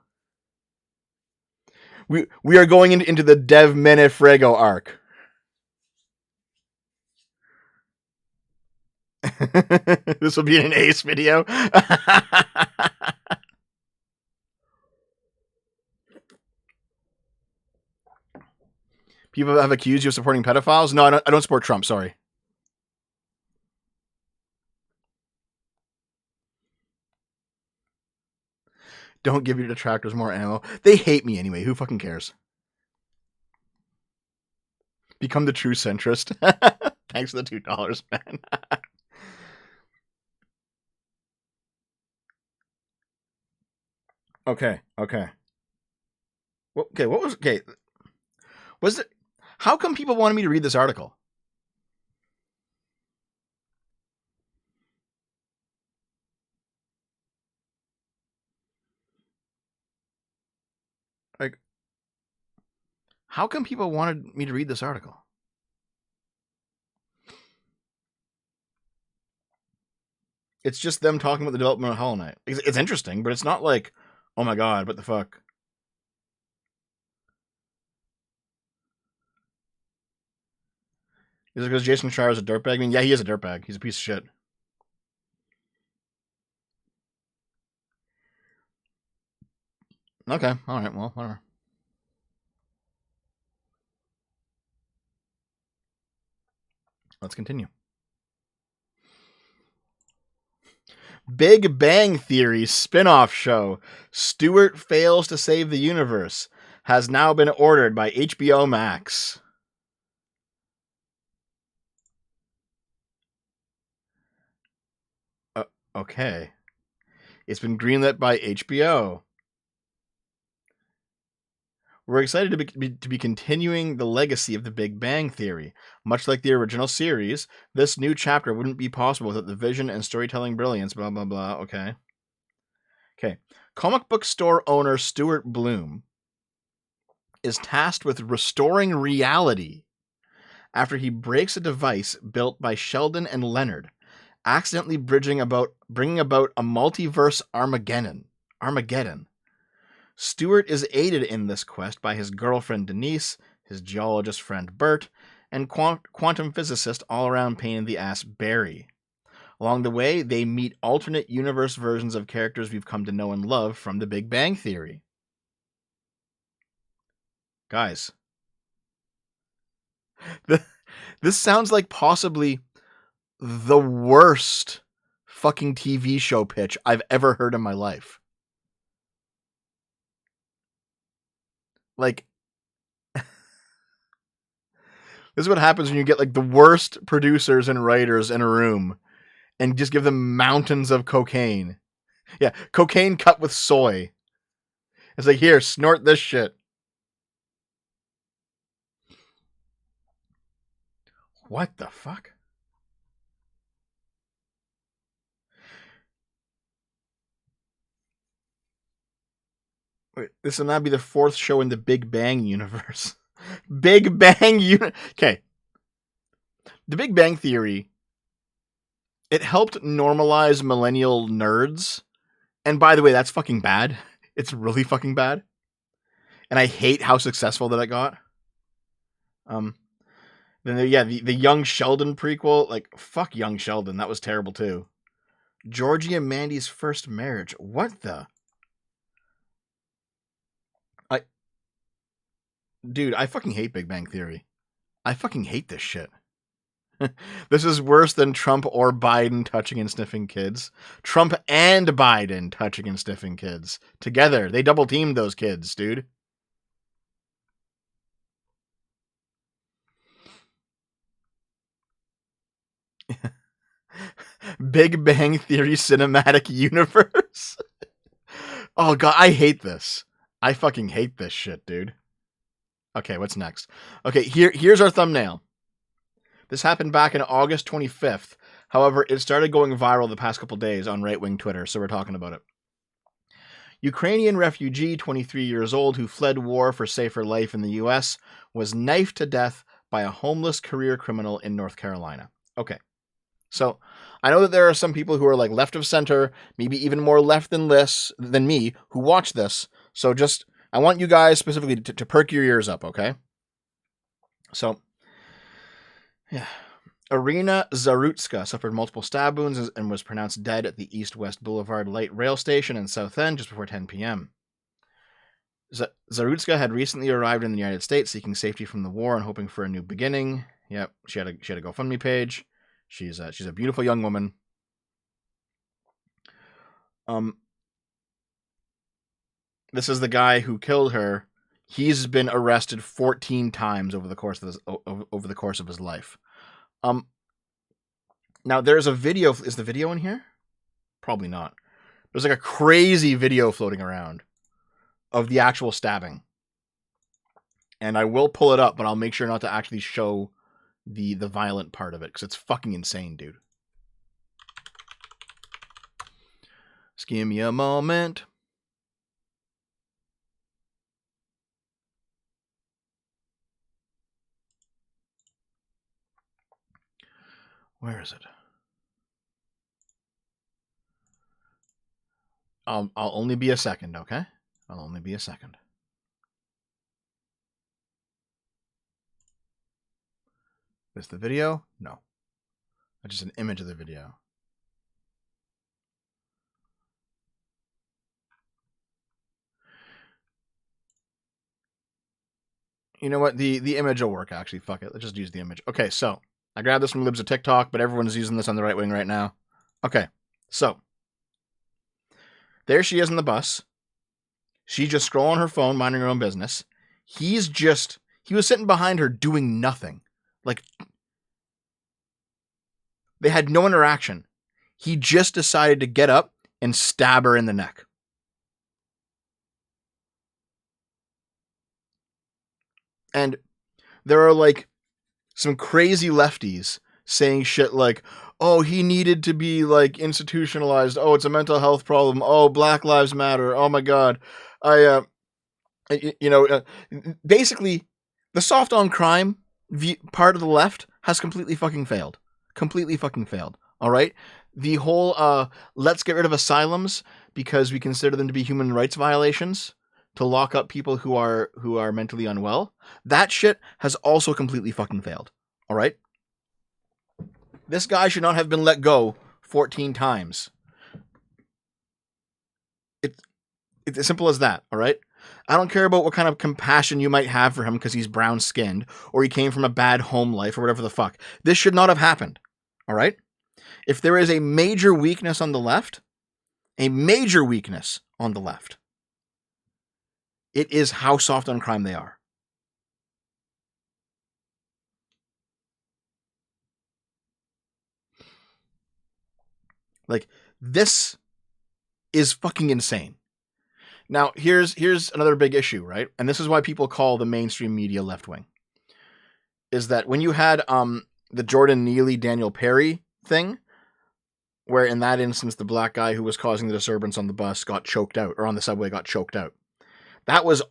We are going into the Dev Menefrego arc. This will be an Ace video. People have accused you of supporting pedophiles? No, I don't support Trump, sorry. Don't give your detractors more ammo. They hate me anyway. Who fucking cares? Become the true centrist. Thanks for the $2, man. Okay. Okay, what was... Okay. Was it... How come people wanted me to read this article? Like... How come people wanted me to read this article? It's just them talking about the development of Hollow Knight. It's interesting, but it's not like, oh my god, what the fuck? Is it because Jason Schreier is a dirtbag? I mean, yeah, he is a dirtbag. He's a piece of shit. Okay, alright, well, whatever. Let's continue. Big Bang Theory spin-off show Stewart Fails to Save the Universe has now been ordered by HBO Max. Okay. It's been greenlit by HBO. We're excited to be continuing the legacy of the Big Bang Theory. Much like the original series, this new chapter wouldn't be possible without the vision and storytelling brilliance, blah, blah, blah. Okay. Comic book store owner Stuart Bloom is tasked with restoring reality after he breaks a device built by Sheldon and Leonard, accidentally bringing about a multiverse Armageddon. Stewart is aided in this quest by his girlfriend Denise, his geologist friend Bert, and quantum physicist all-around pain in the ass Barry. Along the way, they meet alternate universe versions of characters we've come to know and love from the Big Bang Theory. Guys, this sounds like possibly the worst fucking TV show pitch I've ever heard in my life. Like, this is what happens when you get like the worst producers and writers in a room and just give them mountains of cocaine. Yeah, cocaine cut with soy. It's like, here, snort this shit. What the fuck? Wait, this will now be the fourth show in the Big Bang universe. Big Bang Okay. The Big Bang Theory, it helped normalize millennial nerds. And by the way, that's fucking bad. It's really fucking bad. And I hate how successful that it got. Then the Young Sheldon prequel, like, fuck Young Sheldon, that was terrible too. Georgie and Mandy's first marriage. What the? Dude, I fucking hate Big Bang Theory. I fucking hate this shit. This is worse than Trump or Biden touching and sniffing kids. Trump and Biden touching and sniffing kids. Together. They double teamed those kids, dude. Big Bang Theory cinematic universe. Oh god, I hate this. I fucking hate this shit, dude. Okay, what's next? Okay, here's our thumbnail. This happened back in August 25th. However, it started going viral the past couple days on right-wing Twitter, so we're talking about it. Ukrainian refugee, 23 years old, who fled war for safer life in the U.S., was knifed to death by a homeless career criminal in North Carolina. Okay, so I know that there are some people who are like left of center, maybe even more left than me, who watch this. So just, I want you guys specifically to perk your ears up, okay? So, yeah. Irina Zarutska suffered multiple stab wounds and was pronounced dead at the East-West Boulevard Light Rail Station in Southend just before 10 p.m. Zarutska had recently arrived in the United States seeking safety from the war and hoping for a new beginning. Yep, she had a GoFundMe page. She's a beautiful young woman. This is the guy who killed her. He's been arrested 14 times over the course of his life. Now there's a video. Is the video in here? Probably not. There's like a crazy video floating around of the actual stabbing. And I will pull it up, but I'll make sure not to actually show the violent part of it, because it's fucking insane, dude. Just give me a moment. Where is it? I'll only be a second, okay? I'll only be a second. Is this the video? No. That's just an image of the video. You know what? The image will work, actually. Fuck it. Let's just use the image. Okay, so I grabbed this from Libs of TikTok, but everyone's using this on the right wing right now. Okay, so there she is on the bus. She's just scrolling her phone, minding her own business. He was sitting behind her doing nothing. Like, they had no interaction. He just decided to get up and stab her in the neck. And there are like some crazy lefties saying shit like, oh, he needed to be like institutionalized. Oh, it's a mental health problem. Oh, Black Lives Matter. Oh my God. Basically the soft on crime part of the left has completely fucking failed. Completely fucking failed. All right. The whole, let's get rid of asylums because we consider them to be human rights violations to lock up people who are mentally unwell. That shit has also completely fucking failed. All right. This guy should not have been let go 14 times. It's as simple as that, all right? I don't care about what kind of compassion you might have for him because he's brown-skinned or he came from a bad home life or whatever the fuck. This should not have happened, all right? If there is a major weakness on the left, it is how soft on crime they are. Like, this is fucking insane. Now, here's another big issue, right? And this is why people call the mainstream media left-wing. Is that when you had the Jordan Neely, Daniel Perry thing, where in that instance the black guy who was causing the disturbance on the bus got choked out, or on the subway got choked out. That was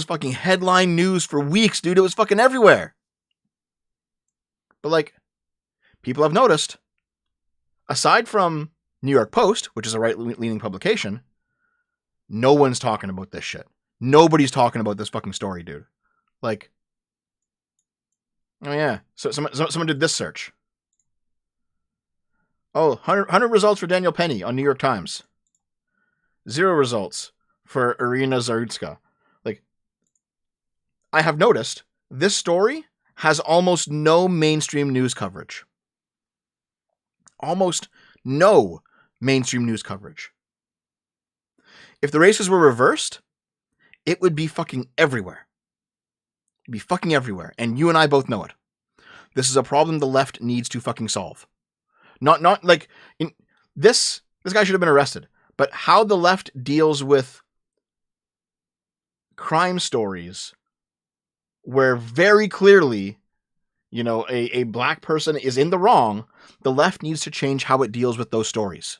fucking headline news for weeks, dude. It was fucking everywhere. But like, people have noticed, aside from New York Post, which is a right-leaning publication, no one's talking about this shit. Nobody's talking about this fucking story, dude. Like, oh yeah. So someone did this search. Oh, 100 results for Daniel Penny on New York Times. 0 results for Irina Zarutska. Like, I have noticed this story has almost no mainstream news coverage. Almost no mainstream news coverage. If the races were reversed, it would be fucking everywhere. It'd be fucking everywhere. And you and I both know it. This is a problem the left needs to fucking solve. Not like this guy should have been arrested. But how the left deals with crime stories where very clearly, you know, a black person is in the wrong, the left needs to change how it deals with those stories.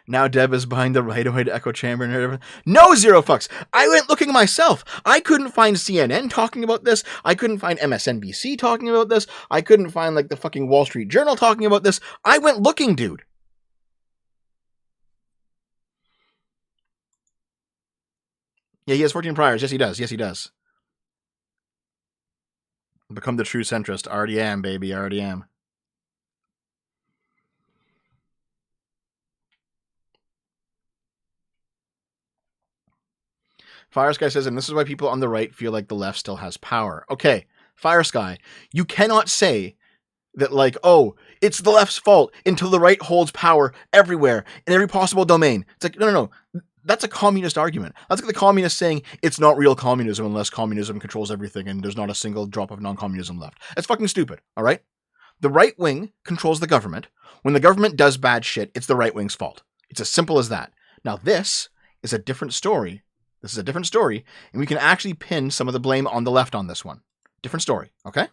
Now Deb is behind the right-of-way to echo chamber and everything. No, 0 fucks. I went looking myself. I couldn't find CNN talking about this. I couldn't find MSNBC talking about this. I couldn't find like the fucking Wall Street Journal talking about this. I went looking, dude. Yeah, he has 14 priors. Yes, he does. Yes, he does. Become the true centrist. Already am, baby. Already am. Fire Sky says, and this is why people on the right feel like the left still has power. Okay, Fire Sky, you cannot say that, like, oh, it's the left's fault until the right holds power everywhere in every possible domain. It's like, no. That's a communist argument. That's like the communists saying it's not real communism unless communism controls everything and there's not a single drop of non-communism left. That's fucking stupid, all right? The right wing controls the government. When the government does bad shit, it's the right wing's fault. It's as simple as that. Now, this is a different story. This is a different story, and we can actually pin some of the blame on the left on this one. Different story, okay?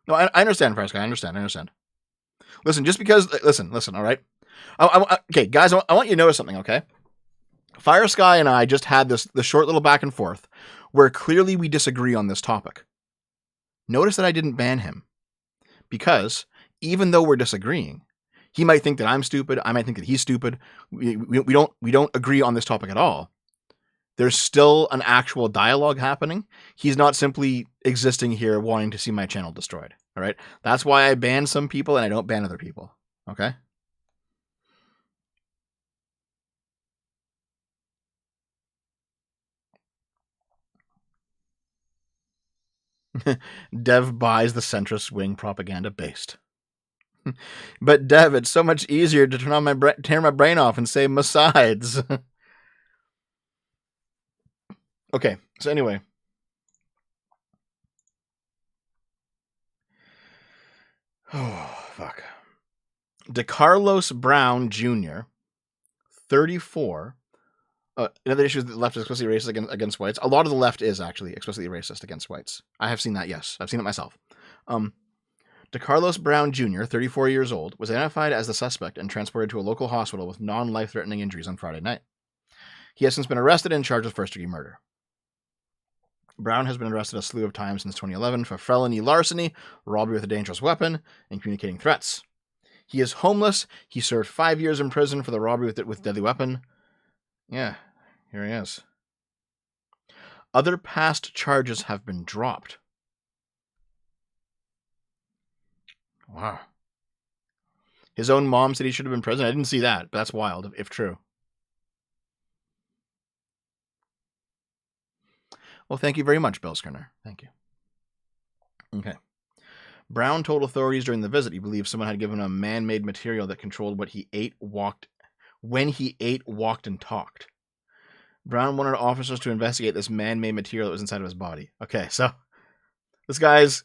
No, I understand, Fresca. I understand. Listen, just because... Listen, all right? Okay, guys, I want you to notice something, okay? Fire Sky and I just had this short little back and forth where clearly we disagree on this topic. Notice that I didn't ban him. Because even though we're disagreeing, he might think that I'm stupid. I might think that he's stupid. We don't agree on this topic at all. There's still an actual dialogue happening. He's not simply existing here wanting to see my channel destroyed. All right. That's why I ban some people and I don't ban other people. Okay. Dev buys the centrist wing propaganda based. But Dev, it's so much easier to turn my brain off and say my sides. Okay, so anyway. Oh, fuck. DeCarlos Brown Jr., 34. Another issue is that the left is explicitly racist against whites. A lot of the left is actually explicitly racist against whites. I have seen that, yes. I've seen it myself. DeCarlos Brown Jr., 34 years old, was identified as the suspect and transported to a local hospital with non-life-threatening injuries on Friday night. He has since been arrested and charged with first-degree murder. Brown has been arrested a slew of times since 2011 for felony larceny, robbery with a dangerous weapon, and communicating threats. He is homeless. He served 5 years in prison for the robbery with deadly weapon. Yeah, here he is. Other past charges have been dropped. Wow. His own mom said he should have been in prison. I didn't see that, but that's wild, if true. Well, thank you very much, Bill Skinner. Thank you. Okay. Brown told authorities during the visit he believes someone had given him man-made material that controlled what he ate, when he ate, walked, and talked. Brown wanted officers to investigate this man-made material that was inside of his body. Okay, so this guy's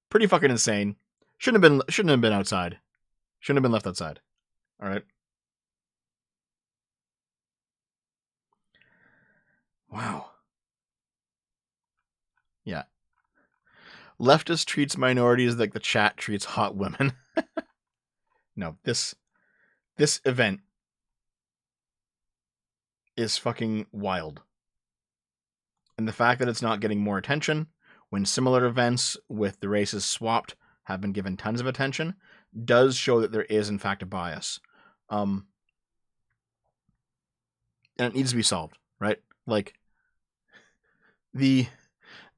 pretty fucking insane. Shouldn't have been outside. Shouldn't have been left outside. All right. Wow. Yeah. Leftist treats minorities like the chat treats hot women. No, this This event is fucking wild. And the fact that it's not getting more attention when similar events with the races swapped have been given tons of attention does show that there is, in fact, a bias. And it needs to be solved, right? Like, the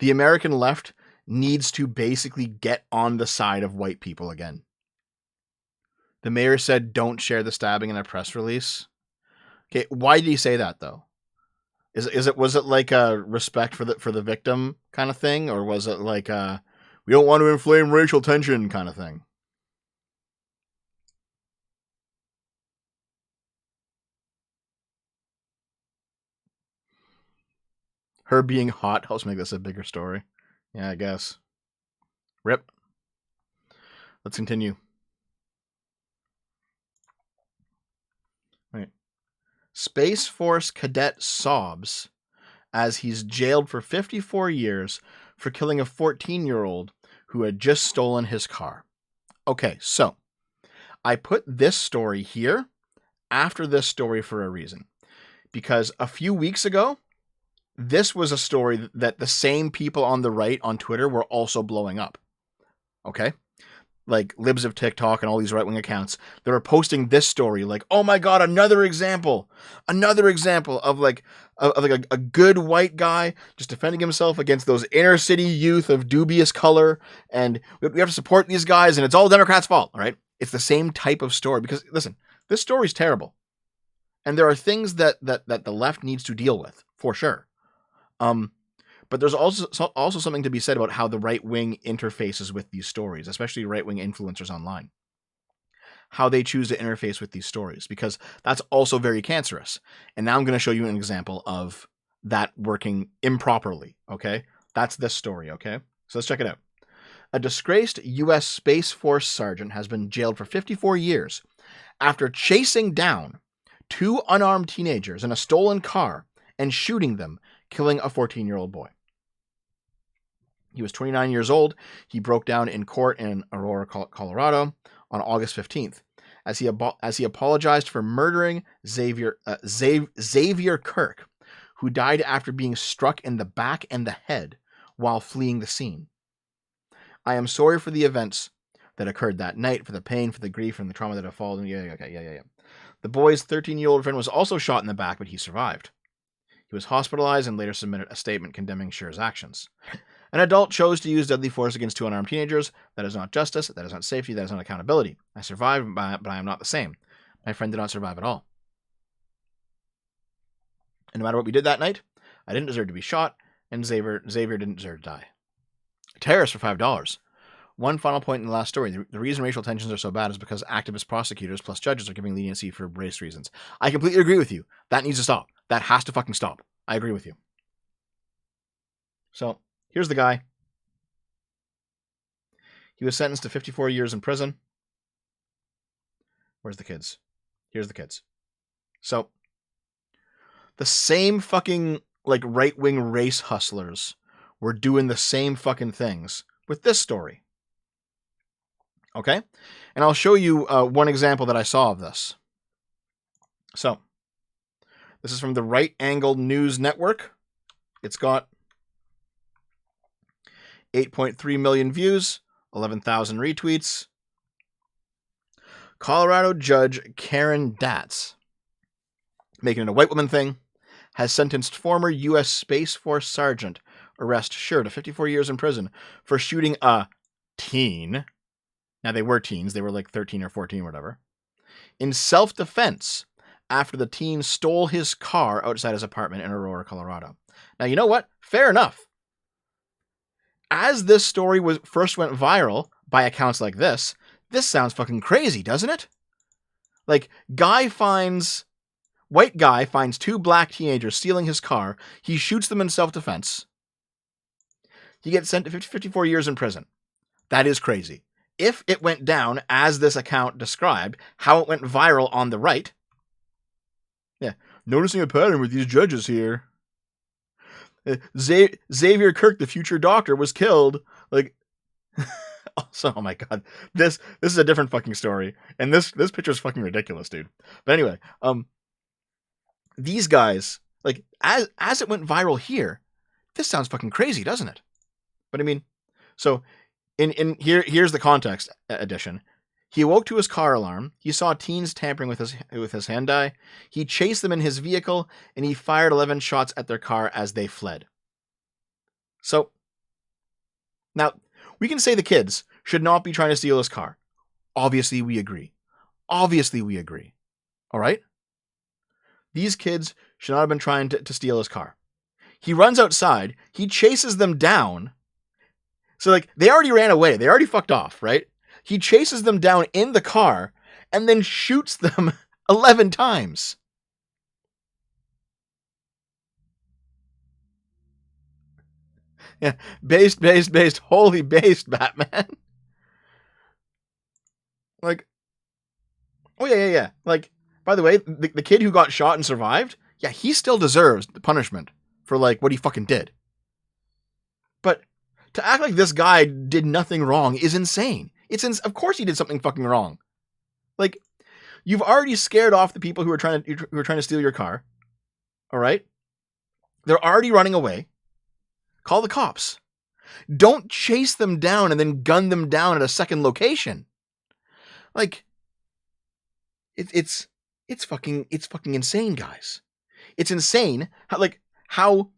American left needs to basically get on the side of white people again. The mayor said, don't share the stabbing in a press release. Okay, why did he say that, though? Was it like a respect for the victim kind of thing, or was it like a we don't want to inflame racial tension kind of thing? Her being hot helps make this a bigger story. Yeah, I guess. Rip. Let's continue. Right. Space Force cadet sobs as he's jailed for 54 years for killing a 14-year-old who had just stolen his car. Okay, so I put this story here after this story for a reason. Because a few weeks ago, this was a story that the same people on the right on Twitter were also blowing up. Okay? Like libs of TikTok and all these right-wing accounts that are posting this story like, oh my god, another example of like a good white guy just defending himself against those inner city youth of dubious color, and we have to support these guys, and it's all Democrats' fault. All right, it's the same type of story because listen, this story's terrible, and there are things that the left needs to deal with for sure. But there's also something to be said about how the right wing interfaces with these stories, especially right wing influencers online. How they choose to interface with these stories, because that's also very cancerous. And now I'm going to show you an example of that working improperly. Okay, that's this story. Okay, so let's check it out. A disgraced U.S. Space Force sergeant has been jailed for 54 years after chasing down 2 unarmed teenagers in a stolen car and shooting them, killing a 14-year-old boy. He was 29 years old. He broke down in court in Aurora, Colorado on August 15th as he apologized for murdering Xavier Kirk, who died after being struck in the back and the head while fleeing the scene. I am sorry for the events that occurred that night, for the pain, for the grief, and the trauma that have followed. Yeah. The boy's 13-year-old friend was also shot in the back, but he survived. He was hospitalized and later submitted a statement condemning Scheer's actions. An adult chose to use deadly force against 2 unarmed teenagers. That is not justice. That is not safety. That is not accountability. I survived, but I am not the same. My friend did not survive at all. And no matter what we did that night, I didn't deserve to be shot, and Xavier didn't deserve to die. Terrorists for $5. One final point in the last story. The reason racial tensions are so bad is because activist prosecutors plus judges are giving leniency for race reasons. I completely agree with you. That needs to stop. That has to fucking stop. I agree with you. So, here's the guy. He was sentenced to 54 years in prison. Where's the kids? Here's the kids. So, the same fucking, like, right-wing race hustlers were doing the same fucking things with this story. Okay? And I'll show you one example that I saw of this. So, this is from the Right Angle News Network. It's got 8.3 million views, 11,000 retweets. Colorado Judge Karen Datz, making it a white woman thing, has sentenced former U.S. Space Force Sergeant Arrest Scheer to 54 years in prison for shooting a teen. Now, they were teens. They were like 13 or 14 or whatever. In self-defense after the teen stole his car outside his apartment in Aurora, Colorado. Now, you know what? Fair enough. As this story first went viral by accounts like this sounds fucking crazy, doesn't it? Like, white guy finds 2 black teenagers stealing his car. He shoots them in self-defense. He gets sent to 54 years in prison. That is crazy. If it went down as this account described, how it went viral on the right. Yeah, noticing a pattern with these judges here. Xavier Kirk, the future doctor, was killed. Like, Also, oh my god, this is a different fucking story, and this picture is fucking ridiculous, dude. But anyway, these guys, like, as it went viral here, this sounds fucking crazy, doesn't it? But I mean, so here's the context edition. He awoke to his car alarm. He saw teens tampering with his Hyundai. He chased them in his vehicle, and he fired 11 shots at their car as they fled. So, now, we can say the kids should not be trying to steal his car. Obviously, we agree. Obviously, we agree. All right? These kids should not have been trying to steal his car. He runs outside. He chases them down. So, like, they already ran away. They already fucked off, right? He chases them down in the car and then shoots them 11 times. Yeah, based. Holy based, Batman. Like, oh yeah. Like, by the way, the kid who got shot and survived, yeah, he still deserves the punishment for, like, what he fucking did. But to act like this guy did nothing wrong is insane. Of course he did something fucking wrong. Like, you've already scared off the people who are trying to steal your car. All right? They're already running away. Call the cops. Don't chase them down and then gun them down at a second location. Like, it's fucking insane, guys. It's insane how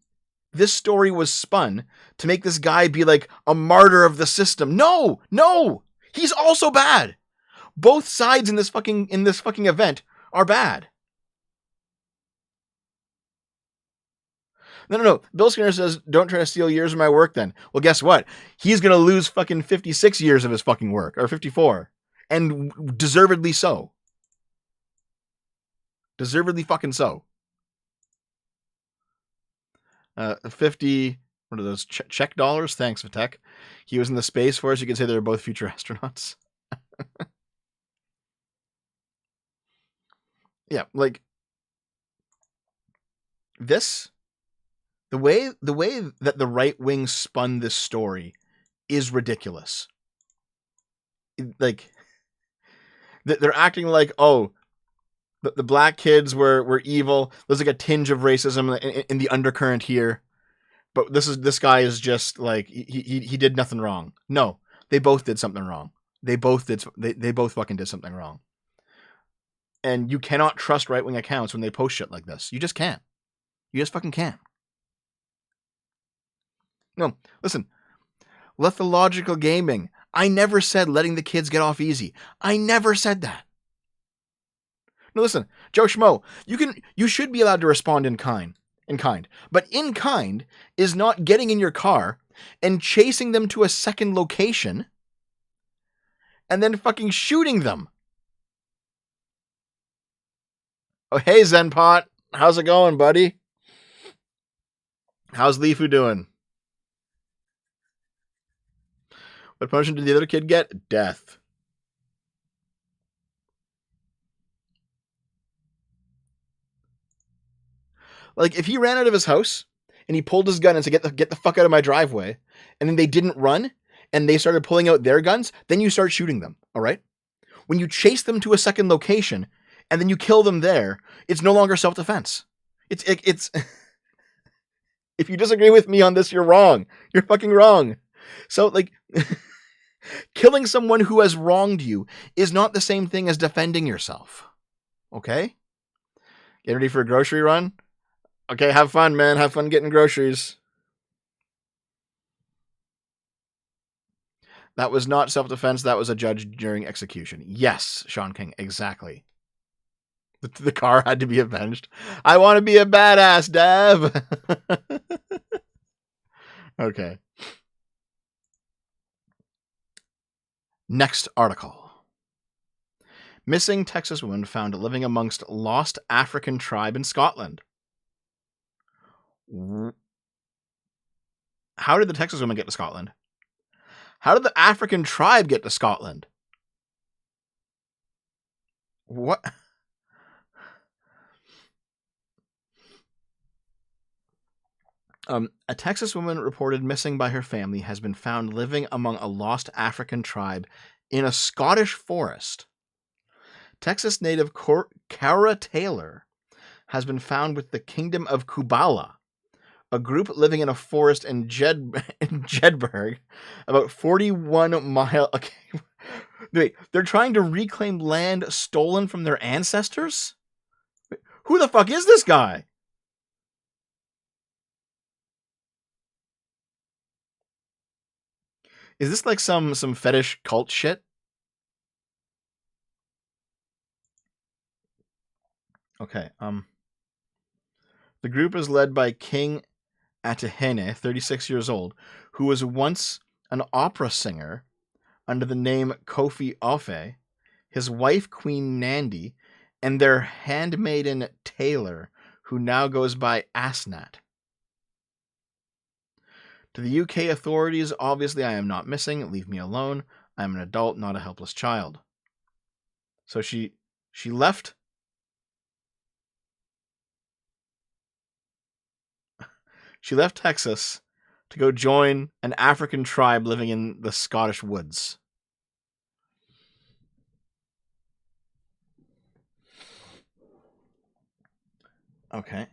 this story was spun to make this guy be like a martyr of the system. No. He's also bad. Both sides in this fucking event are bad. No. Bill Skinner says, don't try to steal years of my work then. Well, guess what? He's going to lose fucking 56 years of his fucking work, or 54. And deservedly so. Deservedly fucking so. 50, what are those, Czech dollars? Thanks, Vitek. He was in the Space Force. You could say they're both future astronauts. Yeah, like, this, the way that the right wing spun this story is ridiculous. Like, they're acting like, oh, the black kids were evil. There's like a tinge of racism in the undercurrent here, but this guy is just like, he did nothing wrong. No, they both did something wrong. They both fucking did something wrong. And you cannot trust right wing accounts when they post shit like this. You just can't. You just fucking can't. No, listen. Lethological gaming. I never said letting the kids get off easy. I never said that. No, listen, Joe Schmo, you should be allowed to respond in kind. But in kind is not getting in your car and chasing them to a second location and then fucking shooting them. Oh, hey, Zenpot. How's it going, buddy? How's Leafu doing? What punishment did the other kid get? Death. Like, if he ran out of his house and he pulled his gun and said, get the fuck out of my driveway, and then they didn't run and they started pulling out their guns, then you start shooting them, all right? When you chase them to a second location and then you kill them there, it's no longer self-defense. It's if you disagree with me on this, you're wrong. You're fucking wrong. So, like, killing someone who has wronged you is not the same thing as defending yourself. Okay? Get ready for a grocery run? Okay, have fun, man. Have fun getting groceries. That was not self-defense. That was a judge during execution. Yes, Sean King, exactly. The car had to be avenged. I want to be a badass, Dev. Okay. Next article. Missing Texas woman found living amongst lost African tribe in Scotland. How did the Texas woman get to Scotland? How did the African tribe get to Scotland? What? A Texas woman reported missing by her family has been found living among a lost African tribe in a Scottish forest. Texas native Cara Taylor has been found with the Kingdom of Kubala, a group living in a forest in Jedburgh, about 41 mile. Okay, wait, they're trying to reclaim land stolen from their ancestors? Wait, who the fuck is this guy? Is this like some fetish cult shit? Okay, the group is led by King Atahene, 36 years old, who was once an opera singer under the name Kofi Ofe, his wife Queen Nandi, and their handmaiden Taylor, who now goes by Asnat. To the UK authorities, obviously I am not missing. Leave me alone. I am an adult, not a helpless child. So she left. She left Texas to go join an African tribe living in the Scottish woods. Okay.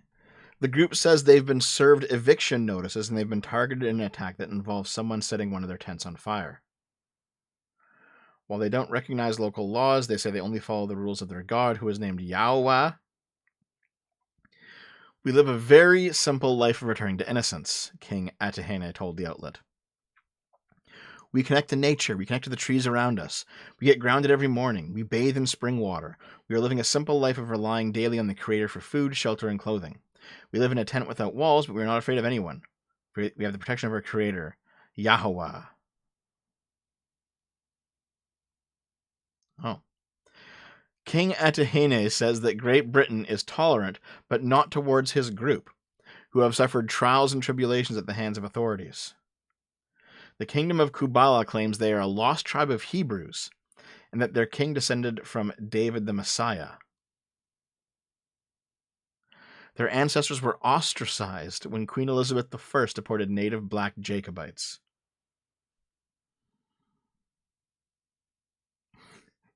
The group says they've been served eviction notices and they've been targeted in an attack that involves someone setting one of their tents on fire. While they don't recognize local laws, they say they only follow the rules of their god, who is named Yahweh. We live a very simple life of returning to innocence, King Atahene told the outlet. We connect to nature. We connect to the trees around us. We get grounded every morning. We bathe in spring water. We are living a simple life of relying daily on the Creator for food, shelter, and clothing. We live in a tent without walls, but we are not afraid of anyone. We have the protection of our Creator, Yahweh. Oh. King Atahene says that Great Britain is tolerant, but not towards his group, who have suffered trials and tribulations at the hands of authorities. The Kingdom of Kubala claims they are a lost tribe of Hebrews, and that their king descended from David the Messiah. Their ancestors were ostracized when Queen Elizabeth I deported native black Jacobites.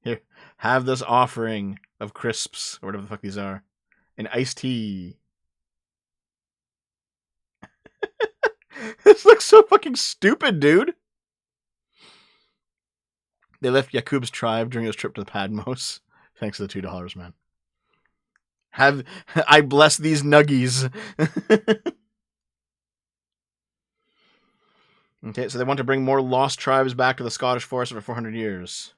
Here, have this offering of crisps, or whatever the fuck these are, and iced tea. This looks so fucking stupid, dude. They left Yaqub's tribe during his trip to the Padmos. Thanks to the $2, man. I bless these nuggies. Okay, so they want to bring more lost tribes back to the Scottish forest for 400 years.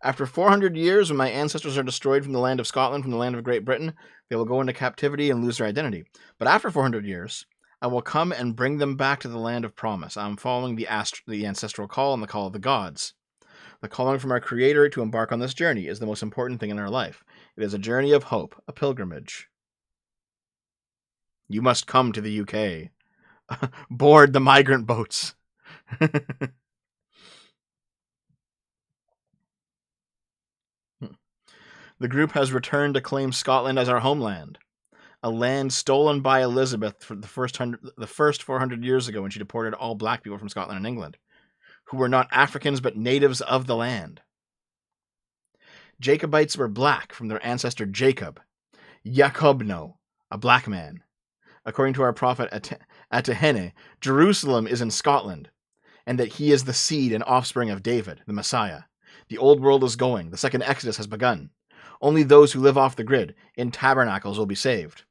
After 400 years, when my ancestors are destroyed from the land of Scotland, from the land of Great Britain, they will go into captivity and lose their identity. But after 400 years, I will come and bring them back to the land of promise. I'm following the ancestral call and the call of the gods. The calling from our Creator to embark on this journey is the most important thing in our life. It is a journey of hope, a pilgrimage. You must come to the UK. Board the migrant boats. The group has returned to claim Scotland as our homeland, a land stolen by Elizabeth for the first 400 years ago when she deported all black people from Scotland and England, who were not Africans but natives of the land. Jacobites were black from their ancestor Jacob, Jacobno, a black man. According to our prophet Atahene, Jerusalem is in Scotland, and that he is the seed and offspring of David, the Messiah. The old world is going. The second Exodus has begun. Only those who live off the grid, in tabernacles, will be saved.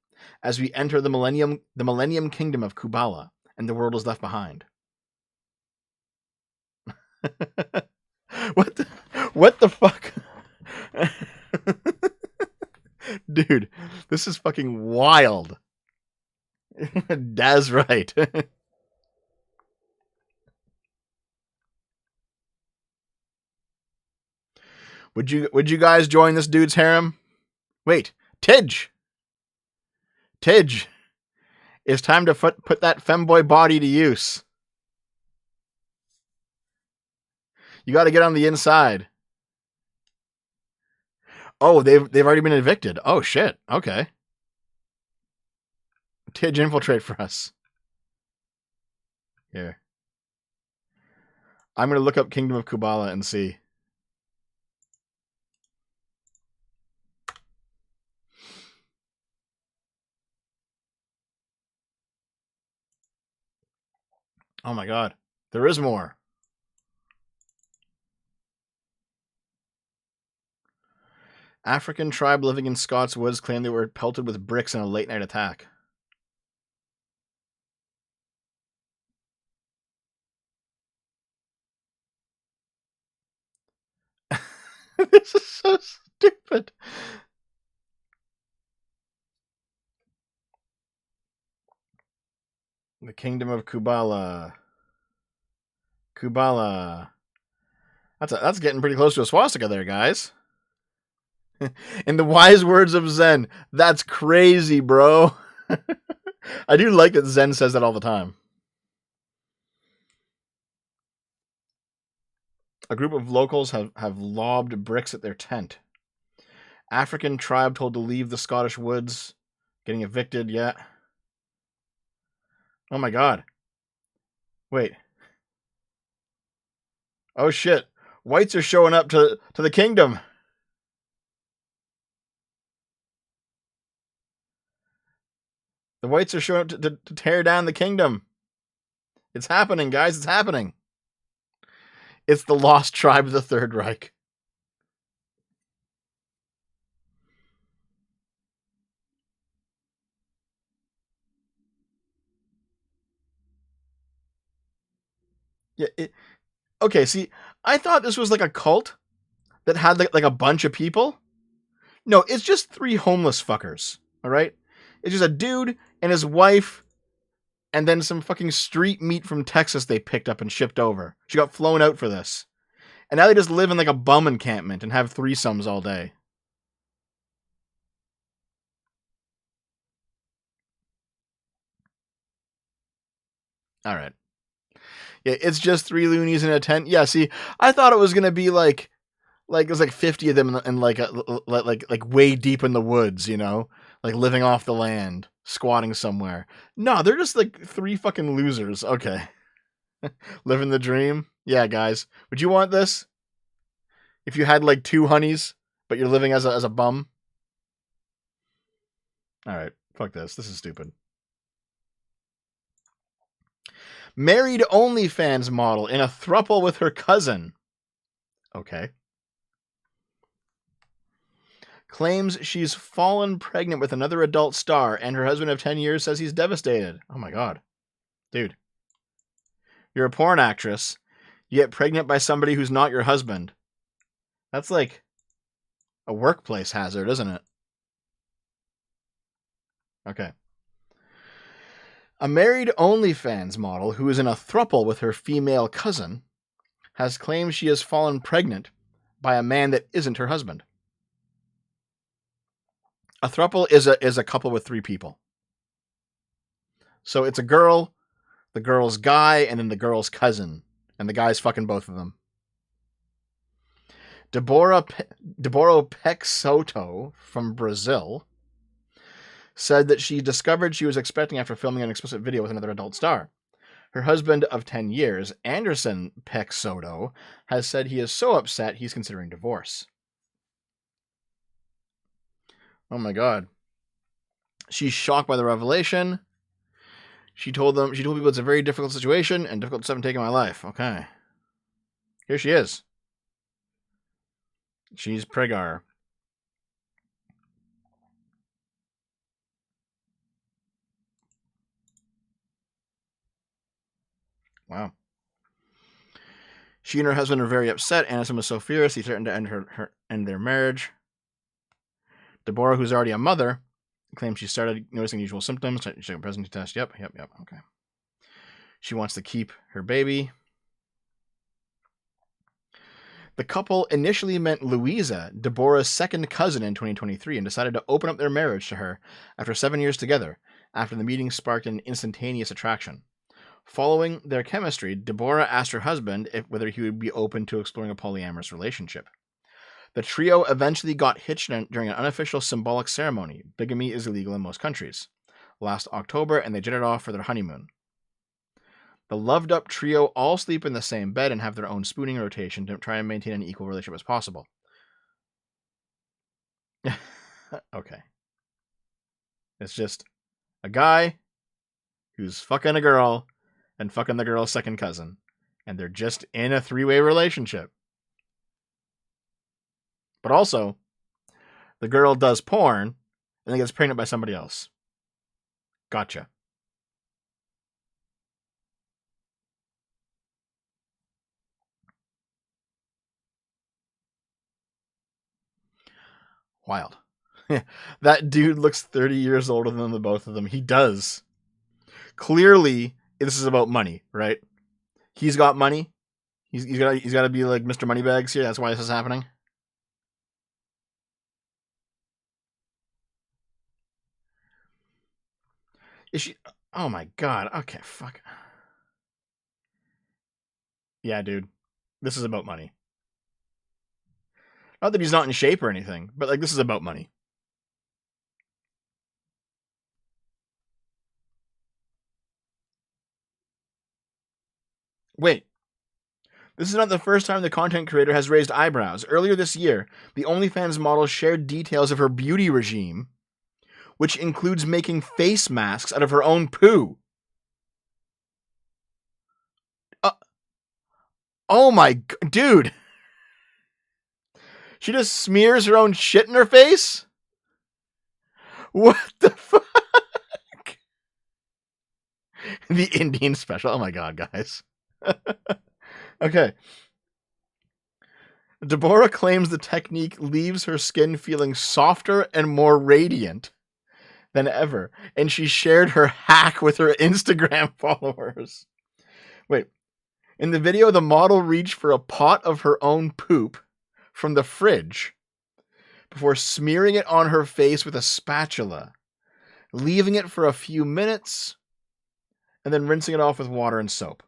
As we enter the millennium kingdom of Kubala, and the world is left behind. What the fuck? Dude, this is fucking wild. That's right. Would you guys join this dude's harem? Wait, Tidge, it's time to put that femboy body to use. You got to get on the inside. Oh, they've already been evicted. Oh shit. Okay. Tidge, infiltrate for us. Here. I'm going to look up Kingdom of Kubala and see. Oh my god. There is more. African tribe living in Scots Woods claimed they were pelted with bricks in a late-night attack. This is so stupid. The Kingdom of Kubala. Kubala. That's getting pretty close to a swastika there, guys. In the wise words of Zen, that's crazy, bro. I do like that Zen says that all the time. A group of locals have lobbed bricks at their tent. African tribe told to leave the Scottish woods. Getting evicted, yeah. Oh my god. Wait. Oh shit. Whites are showing up to the kingdom. The whites are showing up to tear down the kingdom. It's happening, guys. It's happening. It's the lost tribe of the Third Reich. Yeah. Okay, see, I thought this was like a cult that had like a bunch of people. No, it's just 3 homeless fuckers. All right? It's just a dude and his wife and then some fucking street meat from Texas they picked up and shipped over. She got flown out for this. And now they just live in like a bum encampment and have threesomes all day. All right. Yeah, it's just 3 loonies in a tent. Yeah, see, I thought it was going to be like there's like 50 of them in like way deep in the woods, you know? Like living off the land, squatting somewhere. No, they're just like 3 fucking losers. Okay. Living the dream. Yeah, guys. Would you want this? If you had like 2 honeys, but you're living as a bum? All right. Fuck this. This is stupid. Married OnlyFans model in a throuple with her cousin. Okay. Claims she's fallen pregnant with another adult star, and her husband of 10 years says he's devastated. Oh my god. Dude. You're a porn actress. You get pregnant by somebody who's not your husband. That's like a workplace hazard, isn't it? Okay. A married OnlyFans model who is in a throuple with her female cousin has claimed she has fallen pregnant by a man that isn't her husband. A throuple is a couple with 3 people. So it's a girl, the girl's guy, and then the girl's cousin. And the guy's fucking both of them. Deborah Peixoto from Brazil said that she discovered she was expecting after filming an explicit video with another adult star. Her husband of 10 years, Anderson Peixoto, has said he is so upset he's considering divorce. Oh my god. She's shocked by the revelation. She told people it's a very difficult situation and difficult stuff in taking my life. Okay. Here she is. She's Pregar. Wow. She and her husband are very upset. Anderson was so furious he threatened to end their marriage. Deborah, who's already a mother, claims she started noticing unusual symptoms. She took a pregnancy test. Yep. Okay. She wants to keep her baby. The couple initially met Louisa, Deborah's second cousin, in 2023 and decided to open up their marriage to her after 7 years together, after the meeting sparked an instantaneous attraction. Following their chemistry, Deborah asked her husband whether he would be open to exploring a polyamorous relationship. The trio eventually got hitched during an unofficial symbolic ceremony. Bigamy is illegal in most countries. Last October, and they jetted off for their honeymoon. The loved-up trio all sleep in the same bed and have their own spooning rotation to try and maintain an equal relationship as possible. Okay. It's just a guy who's fucking a girl and fucking the girl's second cousin. And they're just in a three-way relationship. But also, the girl does porn and then gets pregnant by somebody else. Gotcha. Wild. That dude looks 30 years older than the both of them. He does. Clearly, this is about money, right? He's got money. He's got to be like Mr. Moneybags here. That's why this is happening. Is she? Oh my god. Okay, fuck. Yeah, dude. This is about money. Not that he's not in shape or anything, but like this is about money. Wait. This is not the first time the content creator has raised eyebrows. Earlier this year, the OnlyFans model shared details of her beauty regime, which includes making face masks out of her own poo. Oh my... Dude! She just smears her own shit in her face? What the fuck? The Indian special. Oh my god, guys. Okay. Deborah claims the technique leaves her skin feeling softer and more radiant than ever, and she shared her hack with her Instagram followers. Wait. In the video, the model reached for a pot of her own poop from the fridge before smearing it on her face with a spatula, leaving it for a few minutes, and then rinsing it off with water and soap.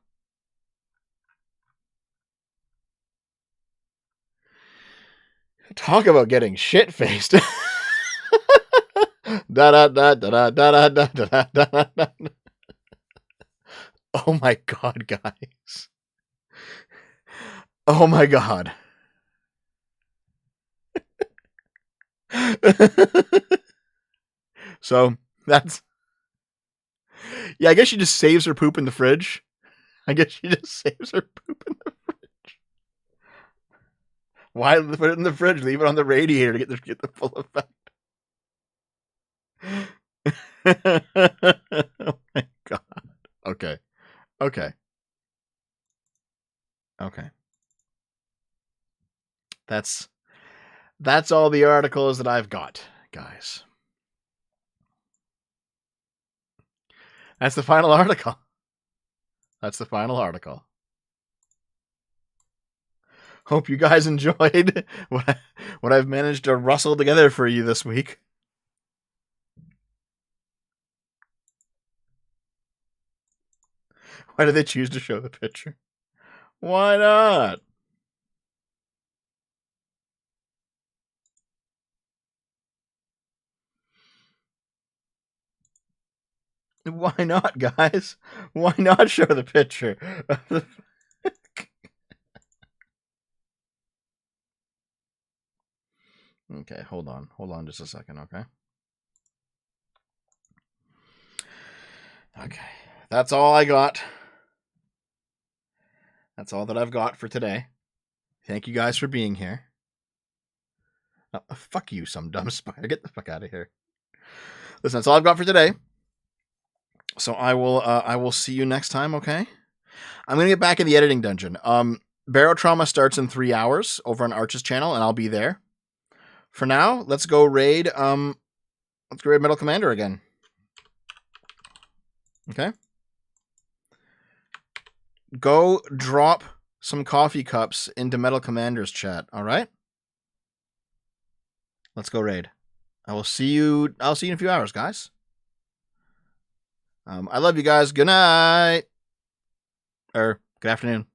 Talk about getting shit-faced. Oh my god, guys. Oh my god. So, that's... Yeah, I guess she just saves her poop in the fridge. Why put it in the fridge? Leave it on the radiator to get the full effect. Oh my god. Okay. That's all the articles that I've got, guys. That's the final article. Hope you guys enjoyed what I've managed to rustle together for you this week. Why did they choose to show the picture? Why not? Why not, guys? Why not show the picture? Okay, hold on just a second, okay? Okay, that's all I got. That's all that I've got for today. Thank you guys for being here. Oh, fuck you, some dumb spider. Get the fuck out of here. Listen, that's all I've got for today. So I will see you next time, okay? I'm going to get back in the editing dungeon. Barotrauma starts in 3 hours over on Arch's channel, and I'll be there. For now, let's go raid Metal Commander again. Okay? Go drop some coffee cups into Metal Commander's chat, all right? Let's go raid. I'll see you in a few hours, guys. I love you guys. Good night. Or good afternoon.